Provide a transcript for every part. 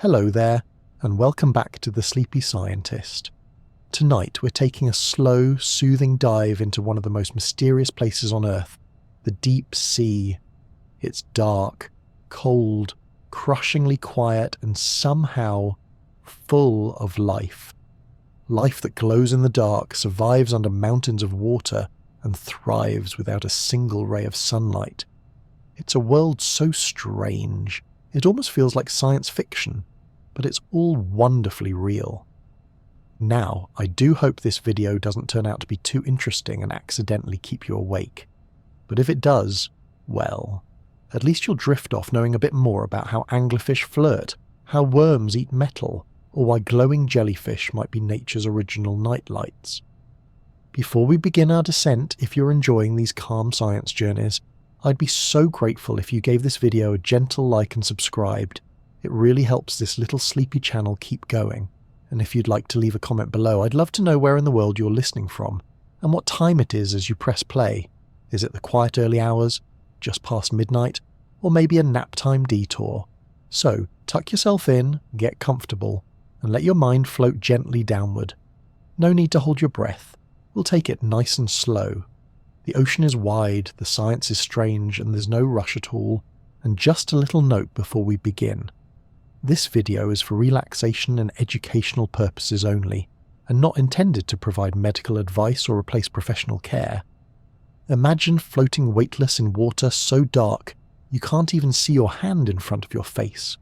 Hello there, and welcome back to The Sleepy Scientist. Tonight we're taking a slow, soothing dive into one of the most mysterious places on Earth, the deep sea. It's dark, cold, crushingly quiet, and somehow full of life. Life that glows in the dark, survives under mountains of water, and thrives without a single ray of sunlight. It's a world so strange, it almost feels like science fiction, but it's all wonderfully real. Now, I do hope this video doesn't turn out to be too interesting and accidentally keep you awake. But if it does, well, at least you'll drift off knowing a bit more about how anglerfish flirt, how worms eat metal, or why glowing jellyfish might be nature's original nightlights. Before we begin our descent, if you're enjoying these calm science journeys, I'd be so grateful if you gave this video a gentle like and subscribed. It really helps this little sleepy channel keep going. And if you'd like to leave a comment below, I'd love to know where in the world you're listening from, and what time it is as you press play. Is it the quiet early hours, just past midnight, or maybe a nap time detour? So, tuck yourself in, get comfortable, and let your mind float gently downward. No need to hold your breath. We'll take it nice and slow. The ocean is wide, the science is strange, and there's no rush at all. And just a little note before we begin. This video is for relaxation and educational purposes only, and not intended to provide medical advice or replace professional care. Imagine floating weightless in water so dark you can't even see your hand in front of your face.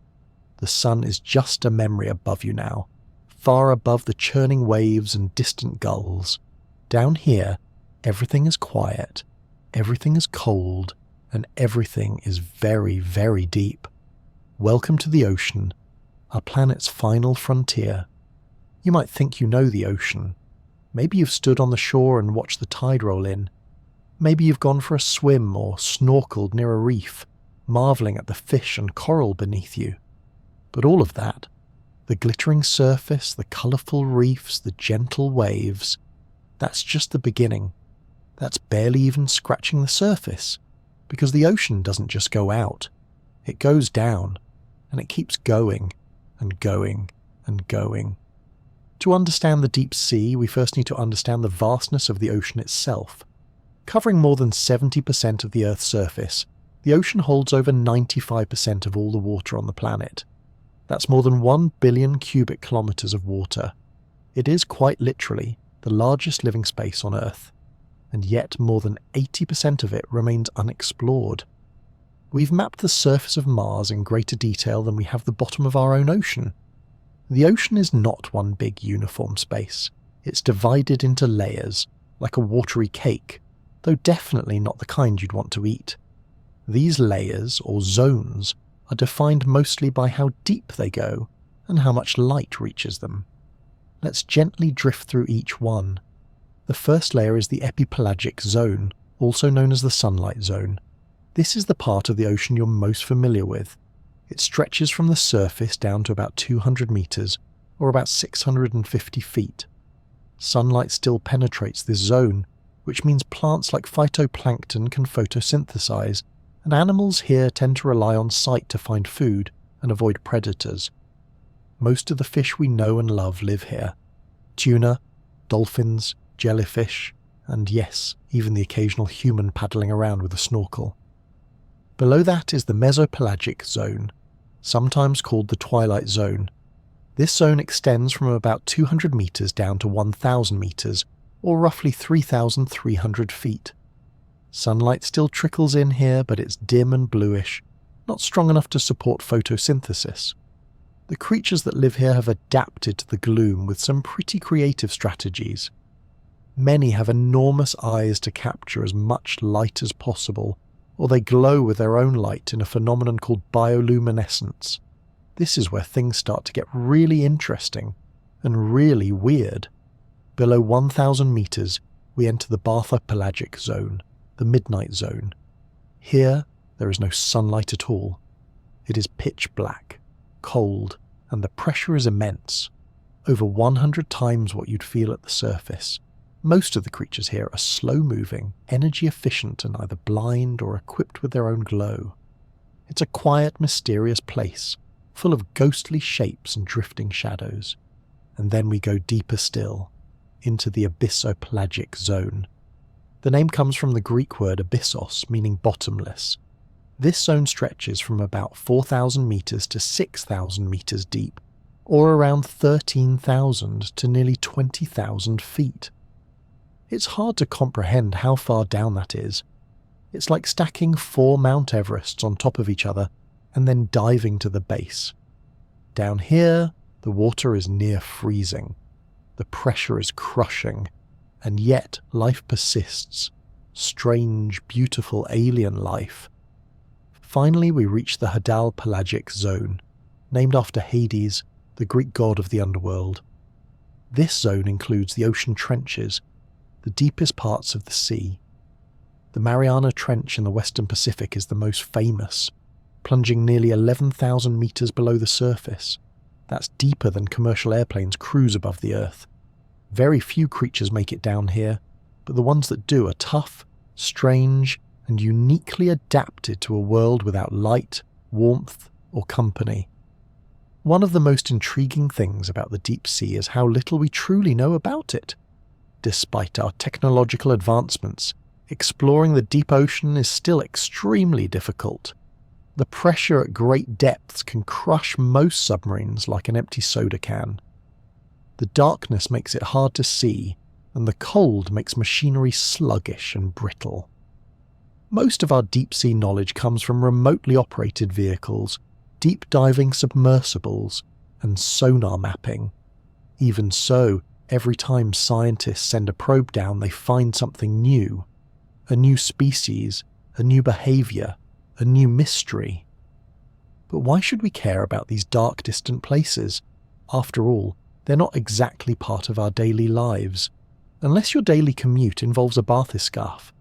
The sun is just a memory above you now, far above the churning waves and distant gulls. Down here, everything is quiet, everything is cold, and everything is very, very deep. Welcome to the ocean, our planet's final frontier. You might think you know the ocean. Maybe you've stood on the shore and watched the tide roll in. Maybe you've gone for a swim or snorkeled near a reef, marveling at the fish and coral beneath you. But all of that, the glittering surface, the colourful reefs, the gentle waves, that's just the beginning. That's barely even scratching the surface, because the ocean doesn't just go out. It goes down, and it keeps going, and going, and going. To understand the deep sea, we first need to understand the vastness of the ocean itself. Covering more than 70% of the Earth's surface, the ocean holds over 95% of all the water on the planet. That's more than 1 billion cubic kilometres of water. It is quite literally the largest living space on Earth, and yet more than 80% of it remains unexplored. We've mapped the surface of Mars in greater detail than we have the bottom of our own ocean. The ocean is not one big uniform space. It's divided into layers, like a watery cake, though definitely not the kind you'd want to eat. These layers, or zones, are defined mostly by how deep they go and how much light reaches them. Let's gently drift through each one. The first layer is the epipelagic zone, also known as the sunlight zone. This is the part of the ocean you're most familiar with. It stretches from the surface down to about 200 meters, or about 650 feet. Sunlight still penetrates this zone, which means plants like phytoplankton can photosynthesize, and animals here tend to rely on sight to find food and avoid predators. Most of the fish we know and love live here. Tuna, dolphins, jellyfish, and yes, even the occasional human paddling around with a snorkel. Below that is the mesopelagic zone, sometimes called the twilight zone. This zone extends from about 200 meters down to 1,000 meters, or roughly 3,300 feet. Sunlight still trickles in here, but it's dim and bluish, not strong enough to support photosynthesis. The creatures that live here have adapted to the gloom with some pretty creative strategies. Many have enormous eyes to capture as much light as possible, or they glow with their own light in a phenomenon called bioluminescence. This is where things start to get really interesting and really weird. Below 1,000 meters, we enter the bathypelagic zone, the midnight zone. Here, there is no sunlight at all. It is pitch black, cold, and the pressure is immense, over 100 times what you'd feel at the surface. Most of the creatures here are slow-moving, energy-efficient, and either blind or equipped with their own glow. It's a quiet, mysterious place, full of ghostly shapes and drifting shadows. And then we go deeper still, into the abyssopelagic zone. The name comes from the Greek word abyssos, meaning bottomless. This zone stretches from about 4,000 meters to 6,000 meters deep, or around 13,000 to nearly 20,000 feet. It's hard to comprehend how far down that is. It's like stacking 4 Mount Everests on top of each other and then diving to the base. Down here, the water is near freezing. The pressure is crushing, and yet life persists. Strange, beautiful alien life. Finally, we reach the Hydrothermal zone, named after Hades, the Greek god of the underworld. This zone includes the ocean trenches, the deepest parts of the sea. The Mariana Trench in the Western Pacific is the most famous, plunging nearly 11,000 meters below the surface. That's deeper than commercial airplanes cruise above the Earth. Very few creatures make it down here, but the ones that do are tough, strange, and uniquely adapted to a world without light, warmth, or company. One of the most intriguing things about the deep sea is how little we truly know about it. Despite our technological advancements, exploring the deep ocean is still extremely difficult. The pressure at great depths can crush most submarines like an empty soda can. The darkness makes it hard to see, and the cold makes machinery sluggish and brittle. Most of our deep-sea knowledge comes from remotely operated vehicles, deep-diving submersibles, and sonar mapping. Even so, every time scientists send a probe down, they find something new. A new species, a new behavior, a new mystery. But why should we care about these dark, distant places? After all, they're not exactly part of our daily lives, unless your daily commute involves a bathyscaphe.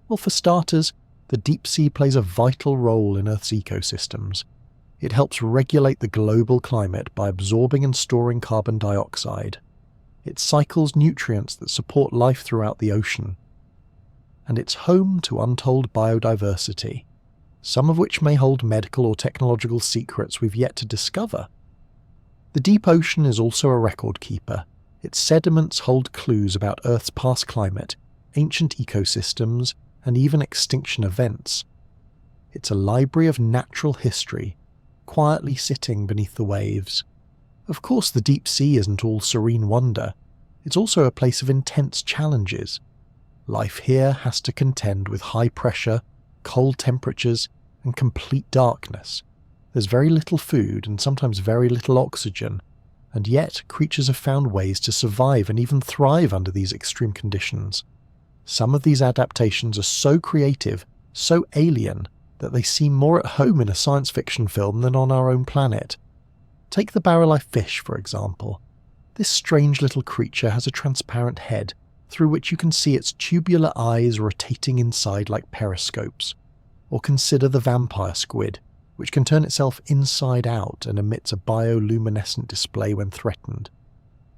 Well, for starters, the deep sea plays a vital role in Earth's ecosystems. It helps regulate the global climate by absorbing and storing carbon dioxide. It cycles nutrients that support life throughout the ocean. And it's home to untold biodiversity, some of which may hold medical or technological secrets we've yet to discover. The deep ocean is also a record keeper. Its sediments hold clues about Earth's past climate, ancient ecosystems, and even extinction events. It's a library of natural history, quietly sitting beneath the waves. Of course, the deep sea isn't all serene wonder. It's also a place of intense challenges. Life here has to contend with high pressure, cold temperatures, and complete darkness. There's very little food and sometimes very little oxygen, and yet creatures have found ways to survive and even thrive under these extreme conditions. Some of these adaptations are so creative, so alien, that they seem more at home in a science fiction film than on our own planet. Take the barrel-life fish, for example. This strange little creature has a transparent head, through which you can see its tubular eyes rotating inside like periscopes. Or consider the vampire squid, which can turn itself inside out and emits a bioluminescent display when threatened.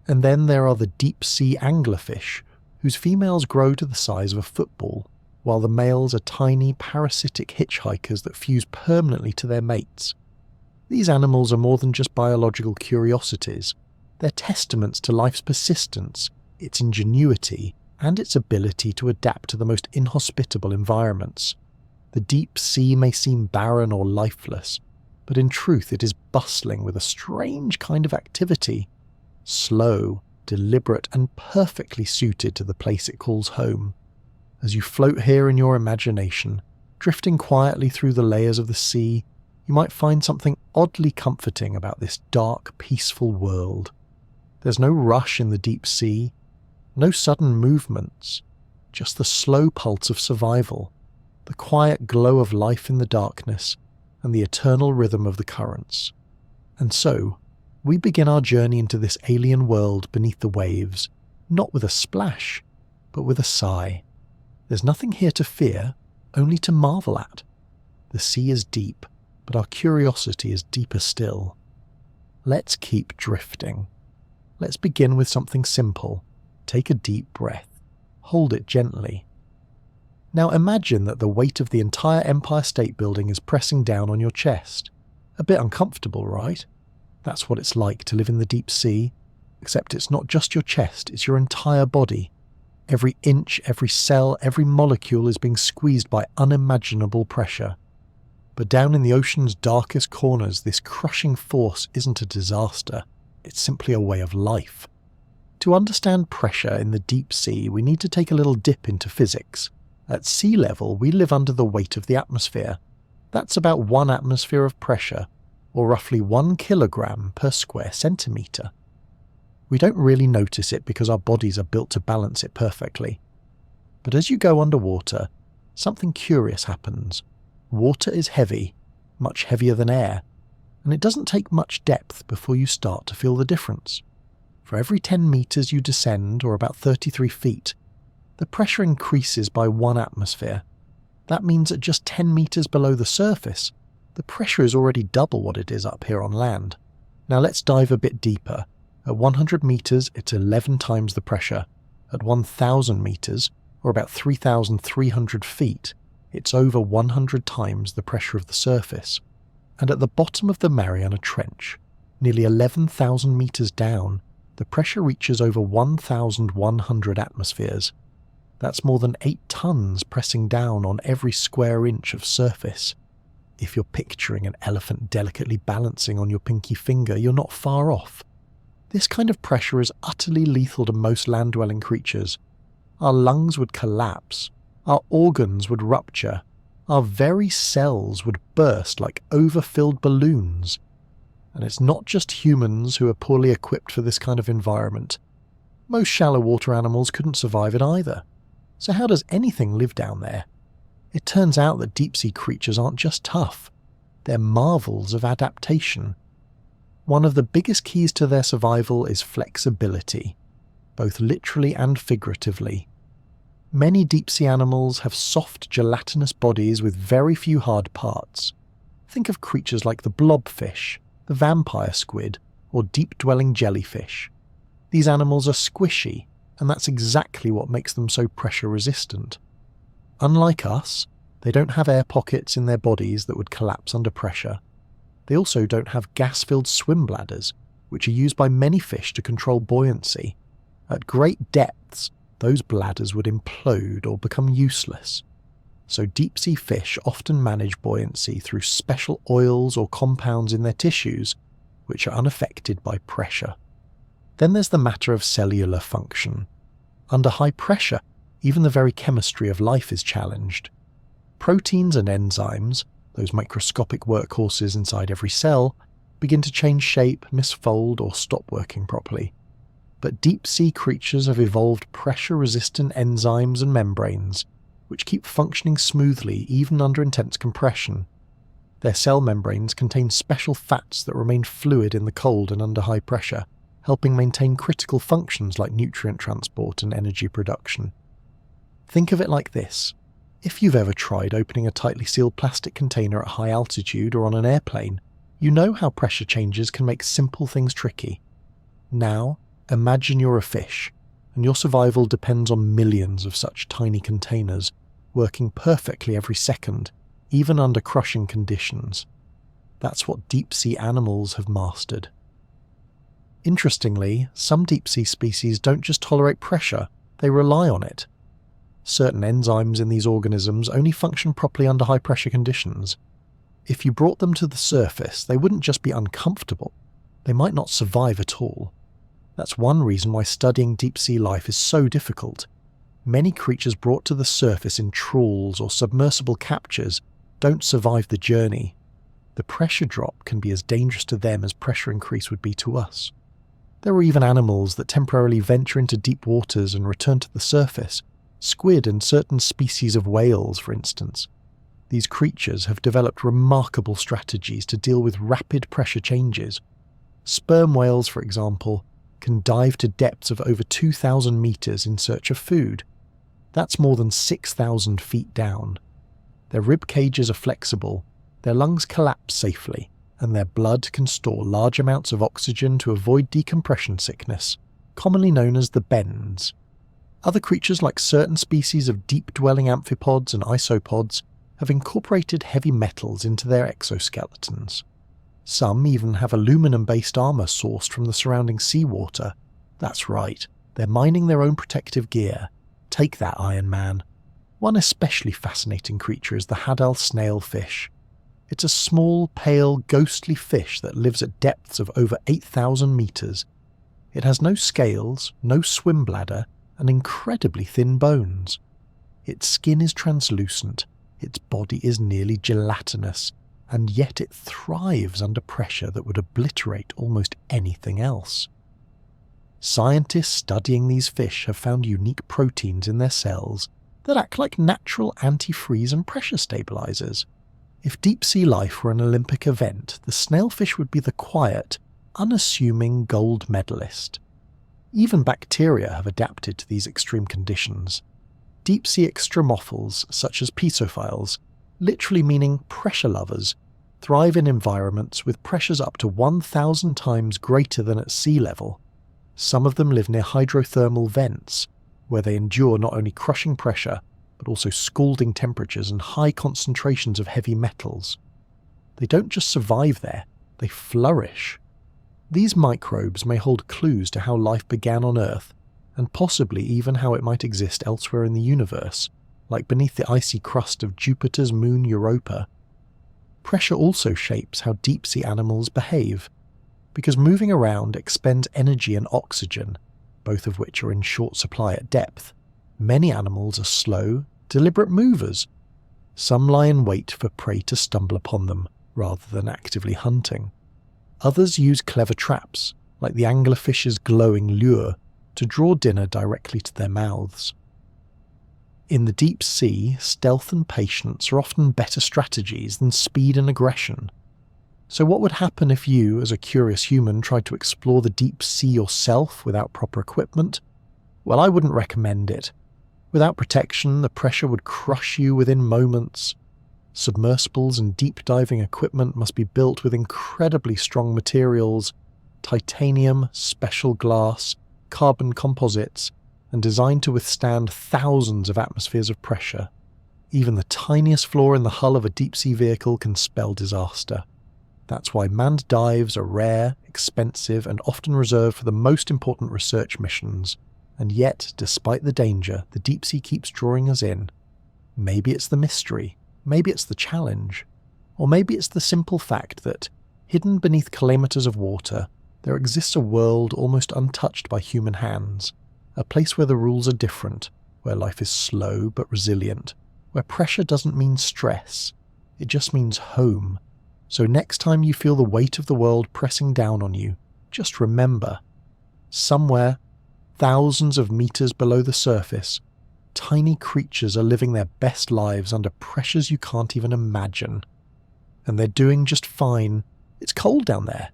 And then there are the deep-sea anglerfish, whose females grow to the size of a football, while the males are tiny parasitic hitchhikers that fuse permanently to their mates. These animals are more than just biological curiosities. They're testaments to life's persistence, its ingenuity, and its ability to adapt to the most inhospitable environments. The deep sea may seem barren or lifeless, but in truth it is bustling with a strange kind of activity. Slow, deliberate, and perfectly suited to the place it calls home. As you float here in your imagination, drifting quietly through the layers of the sea, you might find something oddly comforting about this dark, peaceful world. There's no rush in the deep sea, no sudden movements, just the slow pulse of survival, the quiet glow of life in the darkness, and the eternal rhythm of the currents. And so, we begin our journey into this alien world beneath the waves, not with a splash, but with a sigh. There's nothing here to fear, only to marvel at. The sea is deep, but our curiosity is deeper still. Let's keep drifting. Let's begin with something simple. Take a deep breath. Hold it gently. Now imagine that the weight of the entire Empire State Building is pressing down on your chest, A bit uncomfortable, right? That's what it's like to live in the deep sea, except it's not just your chest, it's your entire body. Every inch, every cell, every molecule is being squeezed by unimaginable pressure. But down in the ocean's darkest corners, this crushing force isn't a disaster, it's simply a way of life. To understand pressure in the deep sea, we need to take a little dip into physics. At sea level, we live under the weight of the atmosphere. That's about 1 atmosphere of pressure, or roughly 1 kilogram per square centimetre. We don't really notice it because our bodies are built to balance it perfectly. But as you go underwater, something curious happens. Water is heavy, much heavier than air, and it doesn't take much depth before you start to feel the difference. For every 10 metres you descend, or about 33 feet, the pressure increases by 1 atmosphere. That means at just 10 metres below the surface, the pressure is already double what it is up here on land. Now let's dive a bit deeper. At 100 metres, it's 11 times the pressure. At 1,000 metres, or about 3,300 feet, it's over 100 times the pressure of the surface. And at the bottom of the Mariana Trench, nearly 11,000 metres down, the pressure reaches over 1,100 atmospheres. That's more than 8 tons pressing down on every square inch of surface. If you're picturing an elephant delicately balancing on your pinky finger, you're not far off. This kind of pressure is utterly lethal to most land-dwelling creatures. Our lungs would collapse, our organs would rupture, our very cells would burst like overfilled balloons. And it's not just humans who are poorly equipped for this kind of environment. Most shallow water animals couldn't survive it either. So how does anything live down there? It turns out that deep-sea creatures aren't just tough, they're marvels of adaptation. One of the biggest keys to their survival is flexibility, both literally and figuratively. Many deep-sea animals have soft, gelatinous bodies with very few hard parts. Think of creatures like the blobfish, the vampire squid, or deep-dwelling jellyfish. These animals are squishy, and that's exactly what makes them so pressure-resistant. Unlike us, they don't have air pockets in their bodies that would collapse under pressure. They also don't have gas-filled swim bladders, which are used by many fish to control buoyancy. At great depths, those bladders would implode or become useless. So deep-sea fish often manage buoyancy through special oils or compounds in their tissues, which are unaffected by pressure. Then there's the matter of cellular function. Under high pressure, even the very chemistry of life is challenged. Proteins and enzymes, those microscopic workhorses inside every cell, begin to change shape, misfold, or stop working properly. But deep-sea creatures have evolved pressure-resistant enzymes and membranes, which keep functioning smoothly even under intense compression. Their cell membranes contain special fats that remain fluid in the cold and under high pressure, helping maintain critical functions like nutrient transport and energy production. Think of it like this. If you've ever tried opening a tightly sealed plastic container at high altitude or on an airplane, you know how pressure changes can make simple things tricky. Now, imagine you're a fish, and your survival depends on millions of such tiny containers, working perfectly every second, even under crushing conditions. That's what deep-sea animals have mastered. Interestingly, some deep-sea species don't just tolerate pressure, they rely on it. Certain enzymes in these organisms only function properly under high-pressure conditions. If you brought them to the surface, they wouldn't just be uncomfortable, they might not survive at all. That's one reason why studying deep-sea life is so difficult. Many creatures brought to the surface in trawls or submersible captures don't survive the journey. The pressure drop can be as dangerous to them as pressure increase would be to us. There are even animals that temporarily venture into deep waters and return to the surface. Squid and certain species of whales, for instance. These creatures have developed remarkable strategies to deal with rapid pressure changes. Sperm whales, for example, can dive to depths of over 2,000 meters in search of food. That's more than 6,000 feet down. Their rib cages are flexible, their lungs collapse safely, and their blood can store large amounts of oxygen to avoid decompression sickness, commonly known as the bends. Other creatures like certain species of deep-dwelling amphipods and isopods have incorporated heavy metals into their exoskeletons. Some even have aluminum-based armour sourced from the surrounding seawater. That's right, they're mining their own protective gear. Take that, Iron Man. One especially fascinating creature is the Hadal snailfish. It's a small, pale, ghostly fish that lives at depths of over 8,000 metres. It has no scales, no swim bladder, and incredibly thin bones. Its skin is translucent, its body is nearly gelatinous, and yet it thrives under pressure that would obliterate almost anything else. Scientists studying these fish have found unique proteins in their cells that act like natural antifreeze and pressure stabilizers. If deep-sea life were an Olympic event, the snailfish would be the quiet, unassuming gold medalist. Even bacteria have adapted to these extreme conditions. Deep-sea extremophils, such as pisophiles, literally meaning pressure lovers, thrive in environments with pressures up to 1,000 times greater than at sea level. Some of them live near hydrothermal vents, where they endure not only crushing pressure, but also scalding temperatures and high concentrations of heavy metals. They don't just survive there, they flourish. These microbes may hold clues to how life began on Earth, and possibly even how it might exist elsewhere in the universe, like beneath the icy crust of Jupiter's moon Europa. Pressure also shapes how deep-sea animals behave, because moving around expends energy and oxygen, both of which are in short supply at depth. Many animals are slow, deliberate movers. Some lie in wait for prey to stumble upon them, rather than actively hunting. Others use clever traps, like the anglerfish's glowing lure, to draw dinner directly to their mouths. In the deep sea, stealth and patience are often better strategies than speed and aggression. So what would happen if you, as a curious human, tried to explore the deep sea yourself without proper equipment? Well, I wouldn't recommend it. Without protection, the pressure would crush you within moments. Submersibles and deep diving equipment must be built with incredibly strong materials, titanium, special glass, carbon composites, and designed to withstand thousands of atmospheres of pressure. Even the tiniest flaw in the hull of a deep-sea vehicle can spell disaster. That's why manned dives are rare, expensive, and often reserved for the most important research missions. And yet, despite the danger, the deep sea keeps drawing us in. Maybe it's the mystery, maybe it's the challenge, or maybe it's the simple fact that, hidden beneath kilometers of water, there exists a world almost untouched by human hands, a place where the rules are different, where life is slow but resilient, where pressure doesn't mean stress, it just means home. So next time you feel the weight of the world pressing down on you, just remember, somewhere, thousands of meters below the surface, tiny creatures are living their best lives under pressures you can't even imagine. And they're doing just fine. It's cold down there.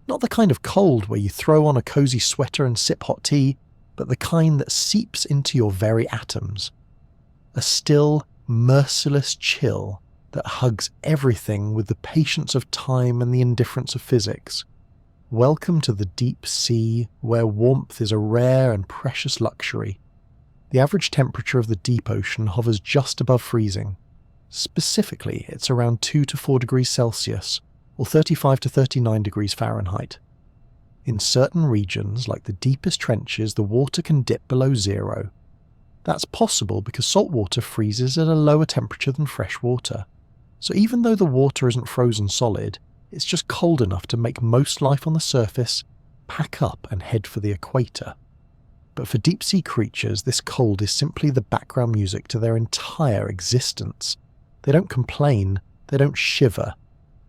Not the kind of cold where you throw on a cozy sweater and sip hot tea, but the kind that seeps into your very atoms. A still, merciless chill that hugs everything with the patience of time and the indifference of physics. Welcome to the deep sea, where warmth is a rare and precious luxury. The average temperature of the deep ocean hovers just above freezing. Specifically, it's around 2 to 4 degrees Celsius, or 35 to 39 degrees Fahrenheit. In certain regions, like the deepest trenches, the water can dip below zero. That's possible because salt water freezes at a lower temperature than fresh water. So even though the water isn't frozen solid, it's just cold enough to make most life on the surface pack up and head for the equator. But for deep-sea creatures, this cold is simply the background music to their entire existence. They don't complain, they don't shiver.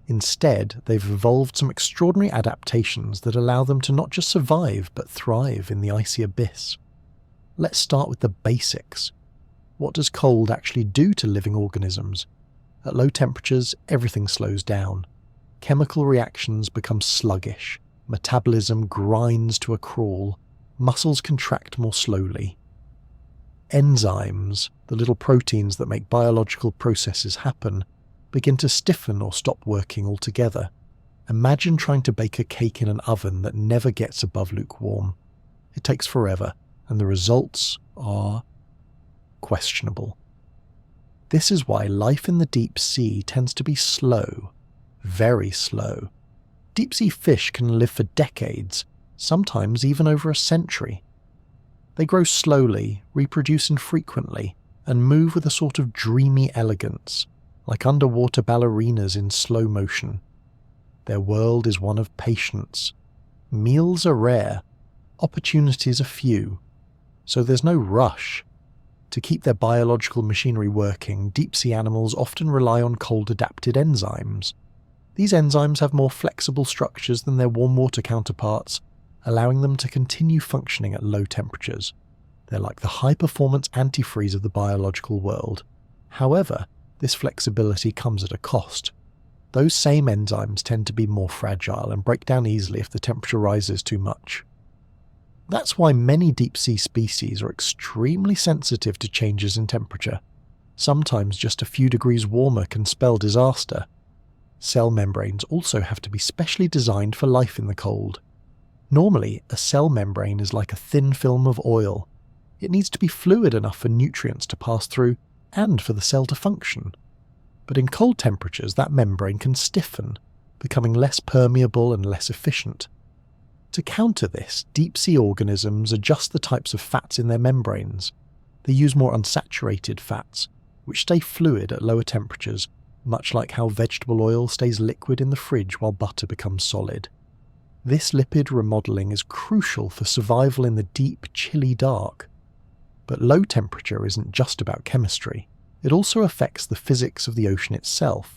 Instead, they've evolved some extraordinary adaptations that allow them to not just survive, but thrive in the icy abyss. Let's start with the basics. What does cold actually do to living organisms? At low temperatures, everything slows down. Chemical reactions become sluggish, metabolism grinds to a crawl, muscles contract more slowly. Enzymes, the little proteins that make biological processes happen, begin to stiffen or stop working altogether. Imagine trying to bake a cake in an oven that never gets above lukewarm. It takes forever, and the results are questionable. This is why life in the deep sea tends to be slow, very slow. Deep-sea fish can live for decades, sometimes even over a century. They grow slowly, reproduce infrequently, and move with a sort of dreamy elegance, like underwater ballerinas in slow motion. Their world is one of patience. Meals are rare, opportunities are few, so there's no rush. To keep their biological machinery working, deep-sea animals often rely on cold-adapted enzymes. These enzymes have more flexible structures than their warm-water counterparts, allowing them to continue functioning at low temperatures. They're like the high-performance antifreeze of the biological world. However, this flexibility comes at a cost. Those same enzymes tend to be more fragile and break down easily if the temperature rises too much. That's why many deep-sea species are extremely sensitive to changes in temperature. Sometimes just a few degrees warmer can spell disaster. Cell membranes also have to be specially designed for life in the cold. Normally, a cell membrane is like a thin film of oil. It needs to be fluid enough for nutrients to pass through and for the cell to function. But in cold temperatures, that membrane can stiffen, becoming less permeable and less efficient. To counter this, deep-sea organisms adjust the types of fats in their membranes. They use more unsaturated fats, which stay fluid at lower temperatures, much like how vegetable oil stays liquid in the fridge while butter becomes solid. This lipid remodeling is crucial for survival in the deep, chilly dark. But low temperature isn't just about chemistry. It also affects the physics of the ocean itself.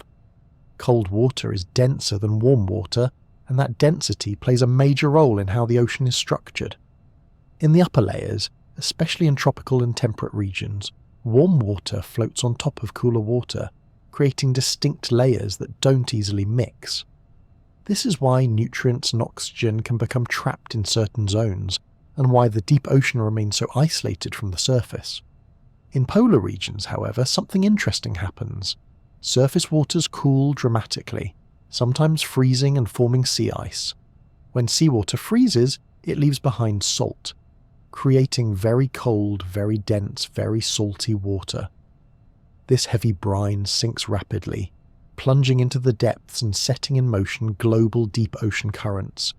Cold water is denser than warm water, and that density plays a major role in how the ocean is structured. In the upper layers, especially in tropical and temperate regions, warm water floats on top of cooler water, creating distinct layers that don't easily mix. This is why nutrients and oxygen can become trapped in certain zones, and why the deep ocean remains so isolated from the surface. In polar regions, however, something interesting happens. Surface waters cool dramatically, sometimes freezing and forming sea ice. When seawater freezes, it leaves behind salt, creating very cold, very dense, very salty water. This heavy brine sinks rapidly, plunging into the depths and setting in motion global deep ocean currents.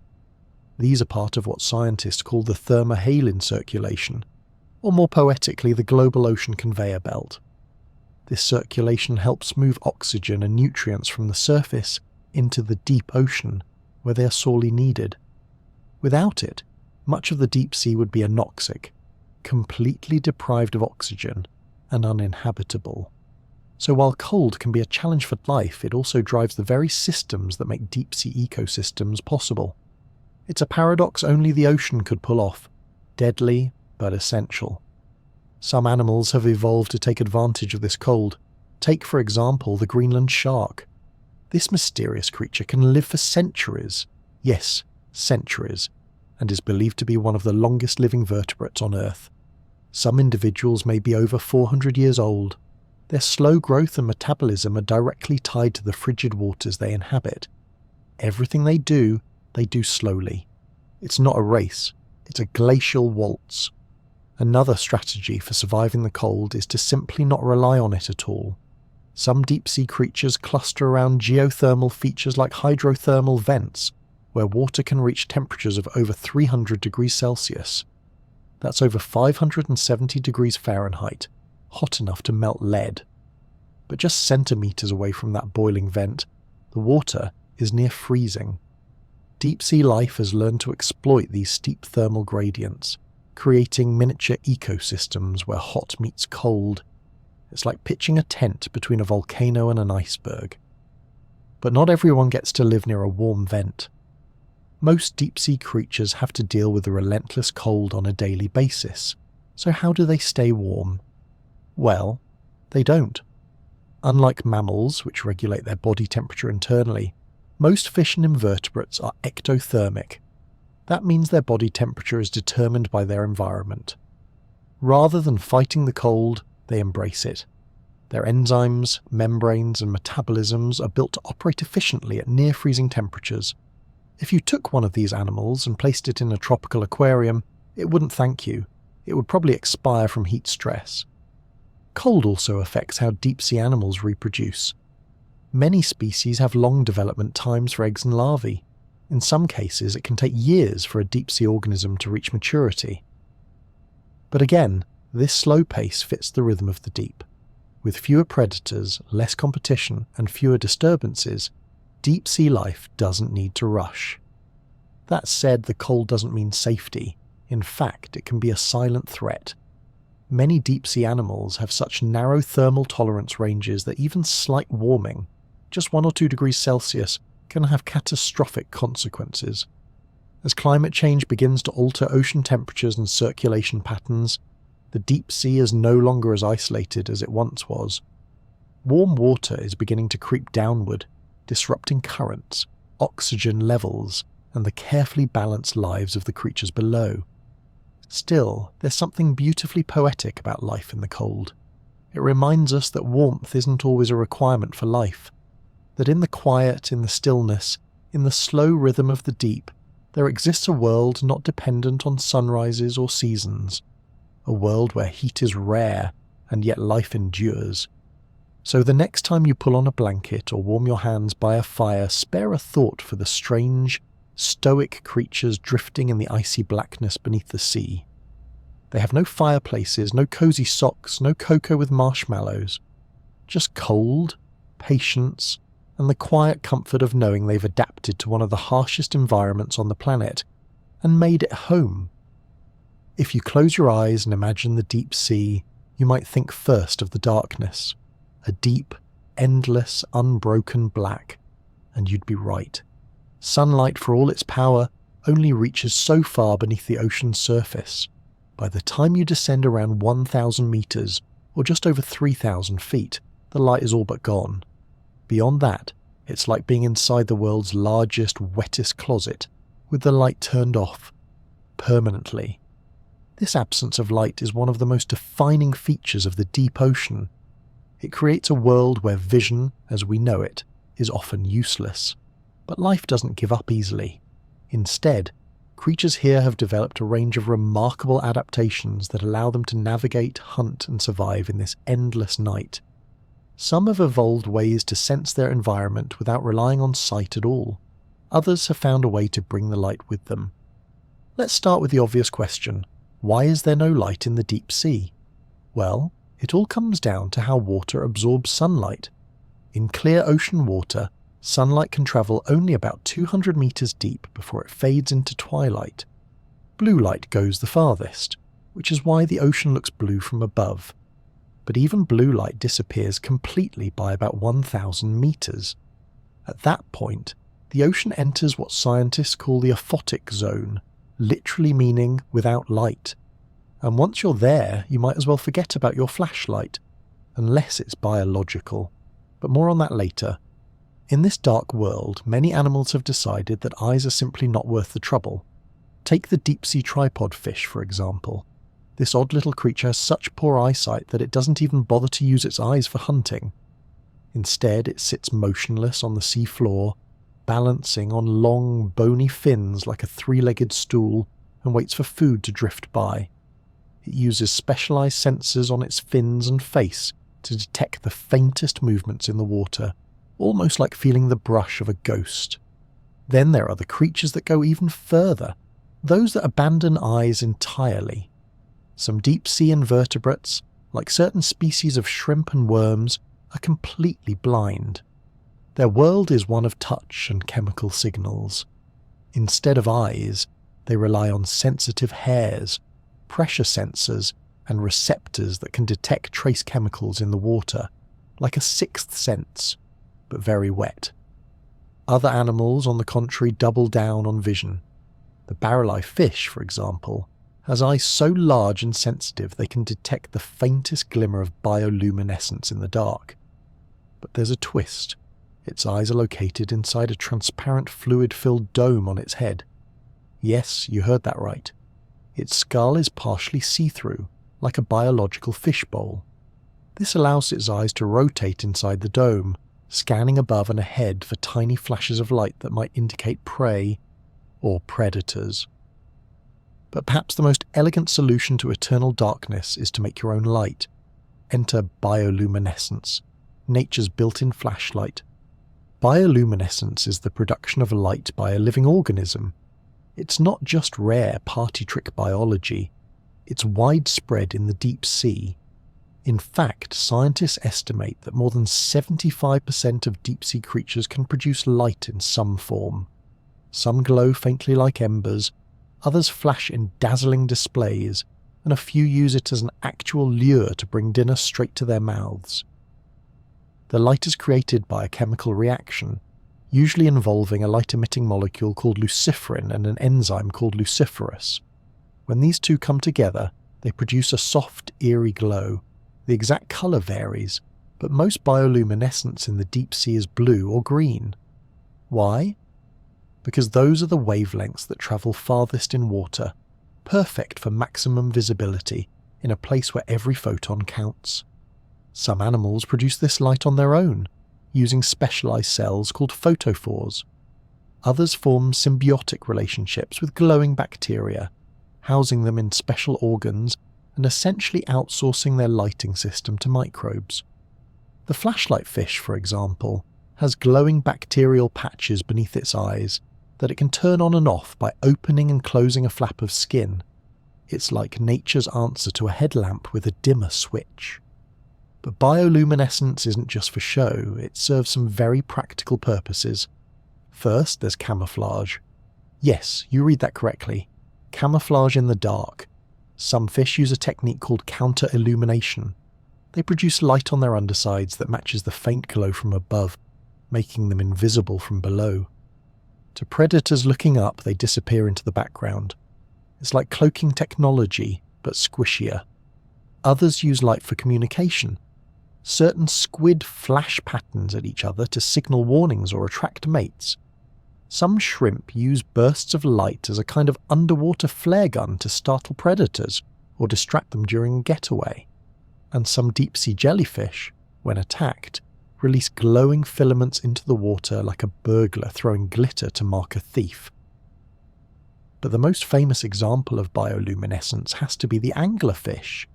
These are part of what scientists call the thermohaline circulation, or more poetically, the global ocean conveyor belt. This circulation helps move oxygen and nutrients from the surface into the deep ocean, where they are sorely needed. Without it, much of the deep sea would be anoxic, completely deprived of oxygen, and uninhabitable. So while cold can be a challenge for life, it also drives the very systems that make deep sea ecosystems possible. It's a paradox only the ocean could pull off, deadly but essential. Some animals have evolved to take advantage of this cold. Take, for example, the Greenland shark. This mysterious creature can live for centuries, yes, centuries, and is believed to be one of the longest living vertebrates on Earth. Some individuals may be over 400 years old. Their slow growth and metabolism are directly tied to the frigid waters they inhabit. Everything they do slowly. It's not a race, it's a glacial waltz. Another strategy for surviving the cold is to simply not rely on it at all. Some deep-sea creatures cluster around geothermal features like hydrothermal vents, where water can reach temperatures of over 300 degrees Celsius. That's over 570 degrees Fahrenheit, hot enough to melt lead. But just centimeters away from that boiling vent, the water is near freezing. Deep-sea life has learned to exploit these steep thermal gradients, creating miniature ecosystems where hot meets cold. It's like pitching a tent between a volcano and an iceberg. But not everyone gets to live near a warm vent. Most deep-sea creatures have to deal with the relentless cold on a daily basis. So how do they stay warm? Well, they don't. Unlike mammals, which regulate their body temperature internally, most fish and invertebrates are ectothermic. That means their body temperature is determined by their environment. Rather than fighting the cold, they embrace it. Their enzymes, membranes, and metabolisms are built to operate efficiently at near-freezing temperatures. If you took one of these animals and placed it in a tropical aquarium, it wouldn't thank you. It would probably expire from heat stress. Cold also affects how deep-sea animals reproduce. Many species have long development times for eggs and larvae. In some cases, it can take years for a deep-sea organism to reach maturity. But again, this slow pace fits the rhythm of the deep. With fewer predators, less competition, and fewer disturbances, deep-sea life doesn't need to rush. That said, the cold doesn't mean safety. In fact, it can be a silent threat. Many deep-sea animals have such narrow thermal tolerance ranges that even slight warming, just 1 or 2 degrees Celsius, can have catastrophic consequences. As climate change begins to alter ocean temperatures and circulation patterns, the deep sea is no longer as isolated as it once was. Warm water is beginning to creep downward, disrupting currents, oxygen levels, and the carefully balanced lives of the creatures below. Still, there's something beautifully poetic about life in the cold. It reminds us that warmth isn't always a requirement for life, that in the quiet, in the stillness, in the slow rhythm of the deep, there exists a world not dependent on sunrises or seasons, a world where heat is rare and yet life endures. So the next time you pull on a blanket or warm your hands by a fire, spare a thought for the strange, stoic creatures drifting in the icy blackness beneath the sea. They have no fireplaces, no cozy socks, no cocoa with marshmallows. Just cold, patience, and the quiet comfort of knowing they've adapted to one of the harshest environments on the planet and made it home. If you close your eyes and imagine the deep sea, you might think first of the darkness, a deep, endless, unbroken black, and you'd be right. Sunlight, for all its power, only reaches so far beneath the ocean's surface. By the time you descend around 1,000 meters, or just over 3,000 feet, the light is all but gone. Beyond that, it's like being inside the world's largest, wettest closet, with the light turned off, permanently. This absence of light is one of the most defining features of the deep ocean. It creates a world where vision, as we know it, is often useless. But life doesn't give up easily. Instead, creatures here have developed a range of remarkable adaptations that allow them to navigate, hunt, and survive in this endless night. Some have evolved ways to sense their environment without relying on sight at all. Others have found a way to bring the light with them. Let's start with the obvious question: why is there no light in the deep sea? Well, it all comes down to how water absorbs sunlight. In clear ocean water, sunlight can travel only about 200 meters deep before it fades into twilight. Blue light goes the farthest, which is why the ocean looks blue from above. But even blue light disappears completely by about 1,000 meters. At that point, the ocean enters what scientists call the aphotic zone, literally meaning without light. And once you're there, you might as well forget about your flashlight, unless it's biological. But more on that later. In this dark world, many animals have decided that eyes are simply not worth the trouble. Take the deep-sea tripod fish, for example. This odd little creature has such poor eyesight that it doesn't even bother to use its eyes for hunting. Instead, it sits motionless on the sea floor, balancing on long, bony fins like a three-legged stool, and waits for food to drift by. It uses specialized sensors on its fins and face to detect the faintest movements in the water, almost like feeling the brush of a ghost. Then there are the creatures that go even further, those that abandon eyes entirely. Some deep-sea invertebrates, like certain species of shrimp and worms, are completely blind. Their world is one of touch and chemical signals. Instead of eyes, they rely on sensitive hairs, pressure sensors, and receptors that can detect trace chemicals in the water, like a sixth sense, but very wet. Other animals, on the contrary, double down on vision. The barrel-eye fish, for example, has eyes so large and sensitive they can detect the faintest glimmer of bioluminescence in the dark. But there's a twist. Its eyes are located inside a transparent fluid-filled dome on its head. Yes, you heard that right. Its skull is partially see-through, like a biological fishbowl. This allows its eyes to rotate inside the dome, scanning above and ahead for tiny flashes of light that might indicate prey or predators. But perhaps the most elegant solution to eternal darkness is to make your own light. Enter bioluminescence, nature's built-in flashlight. Bioluminescence is the production of light by a living organism. It's not just rare party trick biology, it's widespread in the deep sea. In fact, scientists estimate that more than 75% of deep-sea creatures can produce light in some form. Some glow faintly like embers, others flash in dazzling displays, and a few use it as an actual lure to bring dinner straight to their mouths. The light is created by a chemical reaction, usually involving a light-emitting molecule called luciferin and an enzyme called luciferase. When these two come together, they produce a soft, eerie glow. The exact colour varies, but most bioluminescence in the deep sea is blue or green. Why? Because those are the wavelengths that travel farthest in water, perfect for maximum visibility in a place where every photon counts. Some animals produce this light on their own, using specialised cells called photophores. Others form symbiotic relationships with glowing bacteria, housing them in special organs and essentially outsourcing their lighting system to microbes. The flashlight fish, for example, has glowing bacterial patches beneath its eyes that it can turn on and off by opening and closing a flap of skin. It's like nature's answer to a headlamp with a dimmer switch. But bioluminescence isn't just for show, it serves some very practical purposes. First, there's camouflage. Yes, you read that correctly. Camouflage in the dark. Some fish use a technique called counter-illumination. They produce light on their undersides that matches the faint glow from above, making them invisible from below. To predators looking up, they disappear into the background. It's like cloaking technology, but squishier. Others use light for communication. Certain squid flash patterns at each other to signal warnings or attract mates. Some shrimp use bursts of light as a kind of underwater flare gun to startle predators or distract them during a getaway. And some deep-sea jellyfish, when attacked, release glowing filaments into the water like a burglar throwing glitter to mark a thief. But the most famous example of bioluminescence has to be the anglerfish.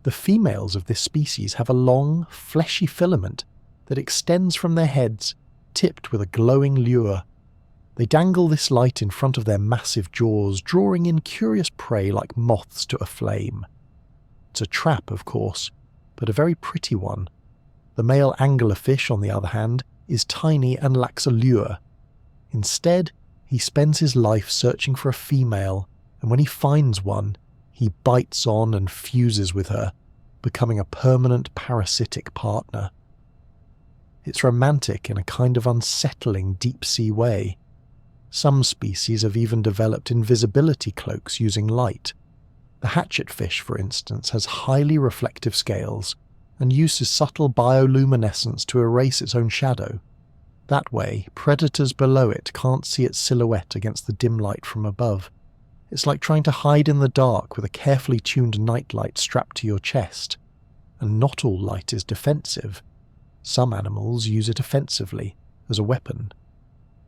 The females of this species have a long, fleshy filament that extends from their heads, tipped with a glowing lure. They dangle this light in front of their massive jaws, drawing in curious prey like moths to a flame. It's a trap, of course, but a very pretty one. The male anglerfish, on the other hand, is tiny and lacks a lure. Instead, he spends his life searching for a female, and when he finds one, he bites on and fuses with her, becoming a permanent parasitic partner. It's romantic in a kind of unsettling deep-sea way. Some species have even developed invisibility cloaks using light. The hatchetfish, for instance, has highly reflective scales and uses subtle bioluminescence to erase its own shadow. That way, predators below it can't see its silhouette against the dim light from above. It's like trying to hide in the dark with a carefully tuned nightlight strapped to your chest. And not all light is defensive. Some animals use it offensively, as a weapon.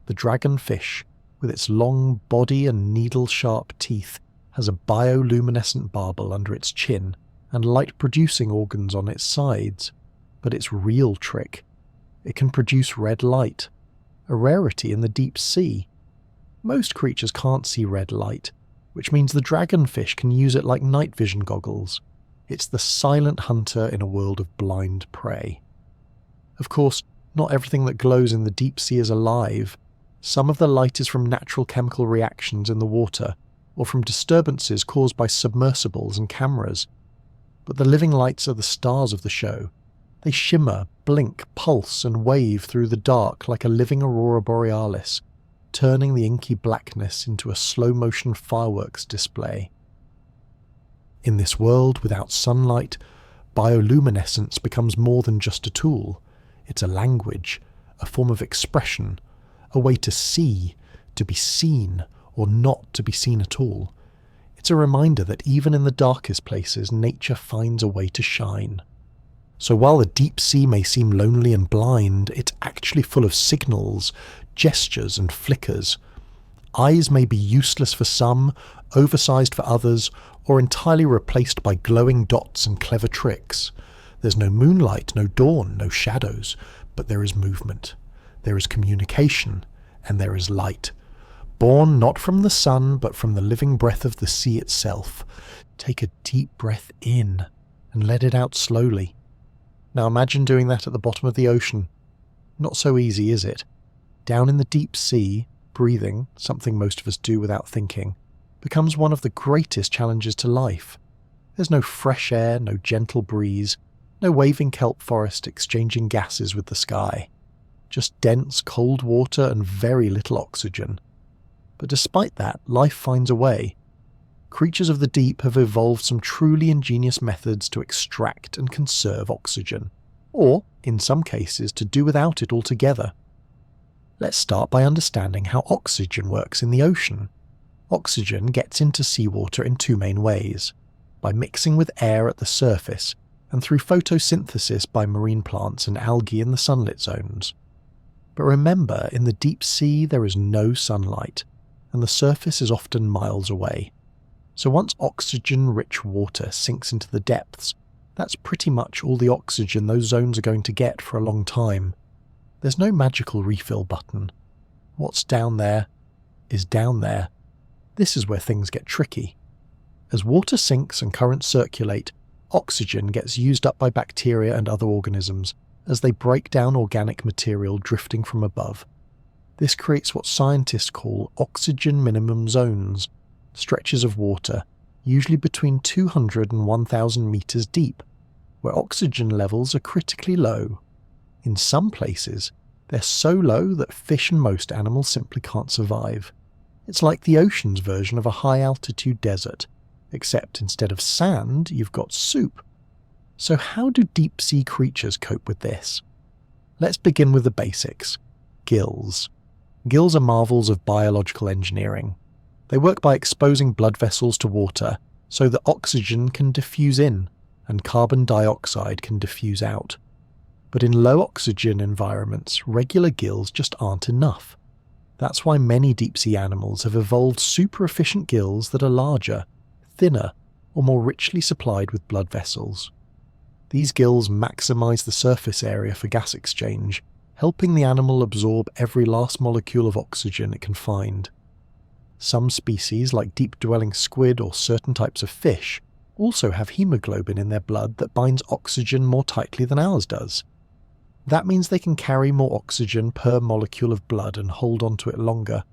The dragonfish, with its long body and needle-sharp teeth, has a bioluminescent barbel under its chin and light-producing organs on its sides. But its real trick: it can produce red light, a rarity in the deep sea. Most creatures can't see red light, which means the dragonfish can use it like night vision goggles. It's the silent hunter in a world of blind prey. Of course, not everything that glows in the deep sea is alive. Some of the light is from natural chemical reactions in the water, or from disturbances caused by submersibles and cameras. But the living lights are the stars of the show. They shimmer, blink, pulse, and wave through the dark like a living aurora borealis, turning the inky blackness into a slow-motion fireworks display. In this world without sunlight, bioluminescence becomes more than just a tool. It's a language, a form of expression, a way to see, to be seen, or not to be seen at all. It's a reminder that even in the darkest places, nature finds a way to shine. So while the deep sea may seem lonely and blind, it's actually full of signals, gestures and flickers. Eyes may be useless for some, oversized for others, or entirely replaced by glowing dots and clever tricks. There's no moonlight, no dawn, no shadows, but there is movement. there is communication, and there is light, born not from the sun but from the living breath of the sea itself. Take a deep breath in and let it out slowly. Now imagine doing that at the bottom of the ocean. Not so easy, is it? Down in the deep sea, breathing, something most of us do without thinking, becomes one of the greatest challenges to life. There's no fresh air, no gentle breeze, no waving kelp forest exchanging gases with the sky. Just dense, cold water and very little oxygen. But despite that, life finds a way. Creatures of the deep have evolved some truly ingenious methods to extract and conserve oxygen, or, in some cases, to do without it altogether. Let's start by understanding how oxygen works in the ocean. Oxygen gets into seawater in two main ways: by mixing with air at the surface, and through photosynthesis by marine plants and algae in the sunlit zones. But remember, in the deep sea there is no sunlight, and the surface is often miles away. So once oxygen-rich water sinks into the depths, that's pretty much all the oxygen those zones are going to get for a long time. There's no magical refill button. What's down there is down there. This is where things get tricky. As water sinks and currents circulate, oxygen gets used up by bacteria and other organisms as they break down organic material drifting from above. This creates what scientists call oxygen minimum zones, stretches of water, usually between 200 and 1,000 meters deep, where oxygen levels are critically low. In some places, they're so low that fish and most animals simply can't survive. It's like the ocean's version of a high-altitude desert, except instead of sand, you've got soup. So how do deep-sea creatures cope with this? Let's begin with the basics. Gills. Gills are marvels of biological engineering. They work by exposing blood vessels to water so that oxygen can diffuse in and carbon dioxide can diffuse out. But in low oxygen environments, regular gills just aren't enough. That's why many deep-sea animals have evolved super-efficient gills that are larger, thinner, or more richly supplied with blood vessels. These gills maximize the surface area for gas exchange, helping the animal absorb every last molecule of oxygen it can find. Some species, like deep-dwelling squid or certain types of fish, also have hemoglobin in their blood that binds oxygen more tightly than ours does. That means they can carry more oxygen per molecule of blood and hold onto it longer,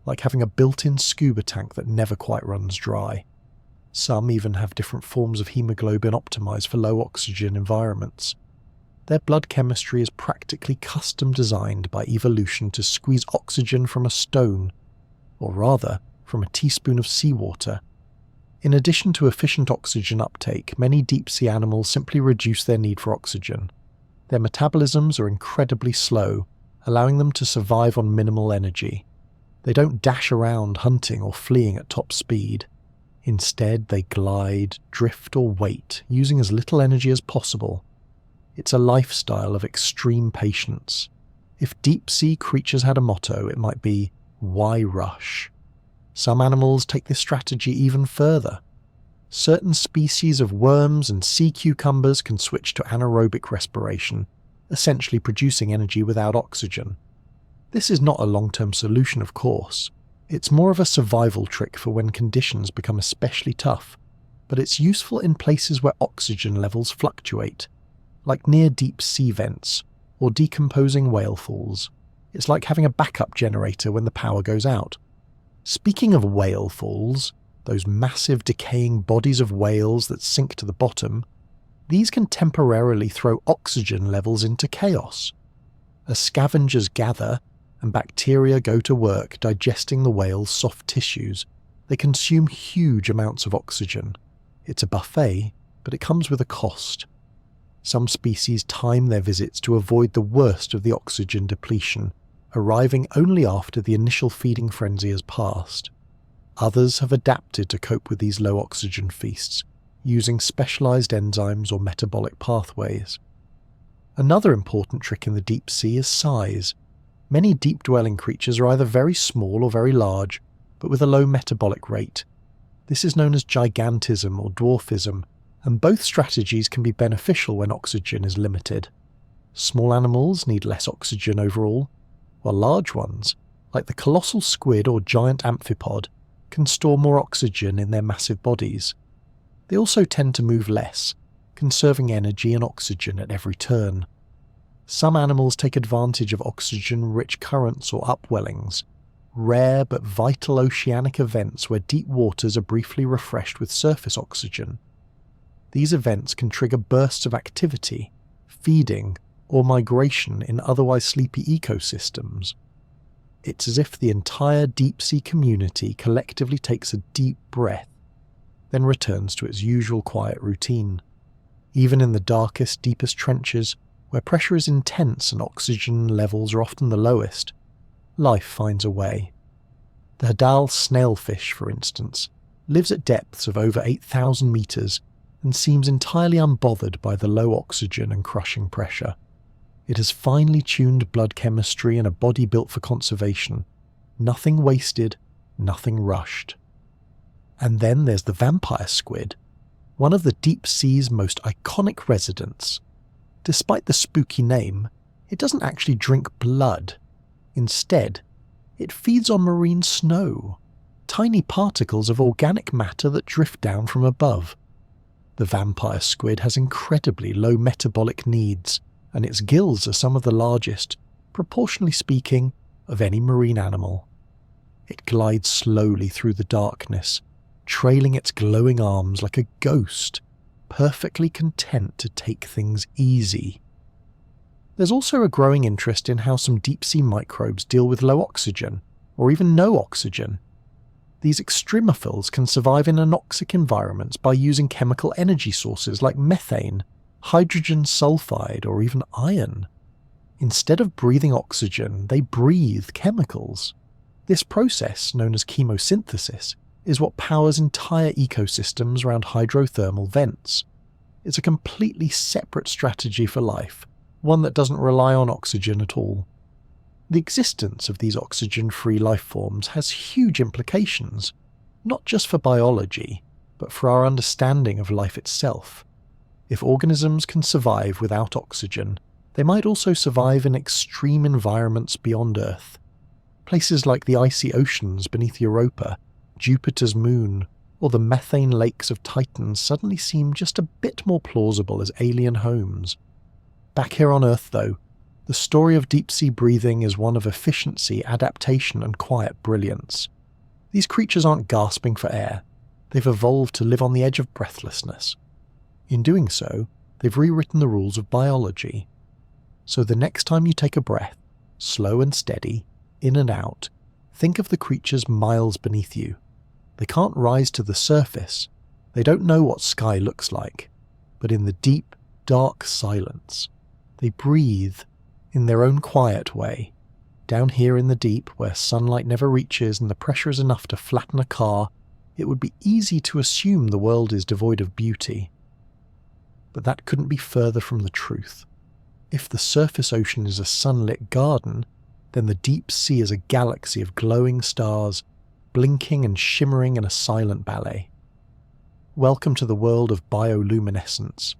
like having a built-in scuba tank that never quite runs dry. Some even have different forms of hemoglobin optimized for low oxygen environments. Their blood chemistry is practically custom designed by evolution to squeeze oxygen from a stone, or rather, from a teaspoon of seawater. In addition to efficient oxygen uptake, many deep-sea animals simply reduce their need for oxygen. Their metabolisms are incredibly slow, allowing them to survive on minimal energy. They don't dash around hunting or fleeing at top speed. Instead, they glide, drift or wait, using as little energy as possible. It's a lifestyle of extreme patience. If deep-sea creatures had a motto, it might be, "Why rush?" Some animals take this strategy even further. Certain species of worms and sea cucumbers can switch to anaerobic respiration, essentially producing energy without oxygen. This is not a long-term solution, of course. It's more of a survival trick for when conditions become especially tough, but it's useful in places where oxygen levels fluctuate, like near deep sea vents or decomposing whale falls. It's like having a backup generator when the power goes out. Speaking of whale falls, those massive decaying bodies of whales that sink to the bottom, these can temporarily throw oxygen levels into chaos. As scavengers gather and bacteria go to work digesting the whale's soft tissues, they consume huge amounts of oxygen. It's a buffet, but it comes with a cost. Some species time their visits to avoid the worst of the oxygen depletion, arriving only after the initial feeding frenzy has passed. Others have adapted to cope with these low oxygen feasts, using specialized enzymes or metabolic pathways. Another important trick in the deep sea is size. Many deep-dwelling creatures are either very small or very large, but with a low metabolic rate. This is known as gigantism or dwarfism, and both strategies can be beneficial when oxygen is limited. Small animals need less oxygen overall, while large ones, like the colossal squid or giant amphipod, can store more oxygen in their massive bodies. They also tend to move less, conserving energy and oxygen at every turn. Some animals take advantage of oxygen-rich currents or upwellings, rare but vital oceanic events where deep waters are briefly refreshed with surface oxygen. These events can trigger bursts of activity, feeding, or migration in otherwise sleepy ecosystems. It's as if the entire deep-sea community collectively takes a deep breath, then returns to its usual quiet routine. Even in the darkest, deepest trenches, where pressure is intense and oxygen levels are often the lowest, life finds a way. The Hadal snailfish, for instance, lives at depths of over 8,000 meters and seems entirely unbothered by the low oxygen and crushing pressure. It has finely tuned blood chemistry and a body built for conservation. Nothing wasted, nothing rushed. And then there's the vampire squid, one of the deep sea's most iconic residents. Despite the spooky name, it doesn't actually drink blood. Instead, it feeds on marine snow, tiny particles of organic matter that drift down from above. The vampire squid has incredibly low metabolic needs, and its gills are some of the largest, proportionally speaking, of any marine animal. It glides slowly through the darkness, trailing its glowing arms like a ghost, perfectly content to take things easy. There's also a growing interest in how some deep-sea microbes deal with low oxygen, or even no oxygen. These extremophils can survive in anoxic environments by using chemical energy sources like methane, hydrogen sulfide, or even iron. Instead of breathing oxygen, they breathe chemicals. This process, known as chemosynthesis, is what powers entire ecosystems around hydrothermal vents. It's a completely separate strategy for life, one that doesn't rely on oxygen at all. The existence of these oxygen-free life forms has huge implications, not just for biology, but for our understanding of life itself. If organisms can survive without oxygen, they might also survive in extreme environments beyond Earth. Places like the icy oceans beneath Europa, Jupiter's moon, or the methane lakes of Titan suddenly seem just a bit more plausible as alien homes. Back here on Earth, though, the story of deep-sea breathing is one of efficiency, adaptation, and quiet brilliance. These creatures aren't gasping for air. They've evolved to live on the edge of breathlessness. In doing so, they've rewritten the rules of biology. So the next time you take a breath, slow and steady, in and out, think of the creatures miles beneath you. They can't rise to the surface. They don't know what sky looks like. But in the deep, dark silence, they breathe in their own quiet way. Down here in the deep, where sunlight never reaches and the pressure is enough to flatten a car, it would be easy to assume the world is devoid of beauty. But that couldn't be further from the truth. If the surface ocean is a sunlit garden, then the deep sea is a galaxy of glowing stars, blinking and shimmering in a silent ballet. Welcome to the world of bioluminescence,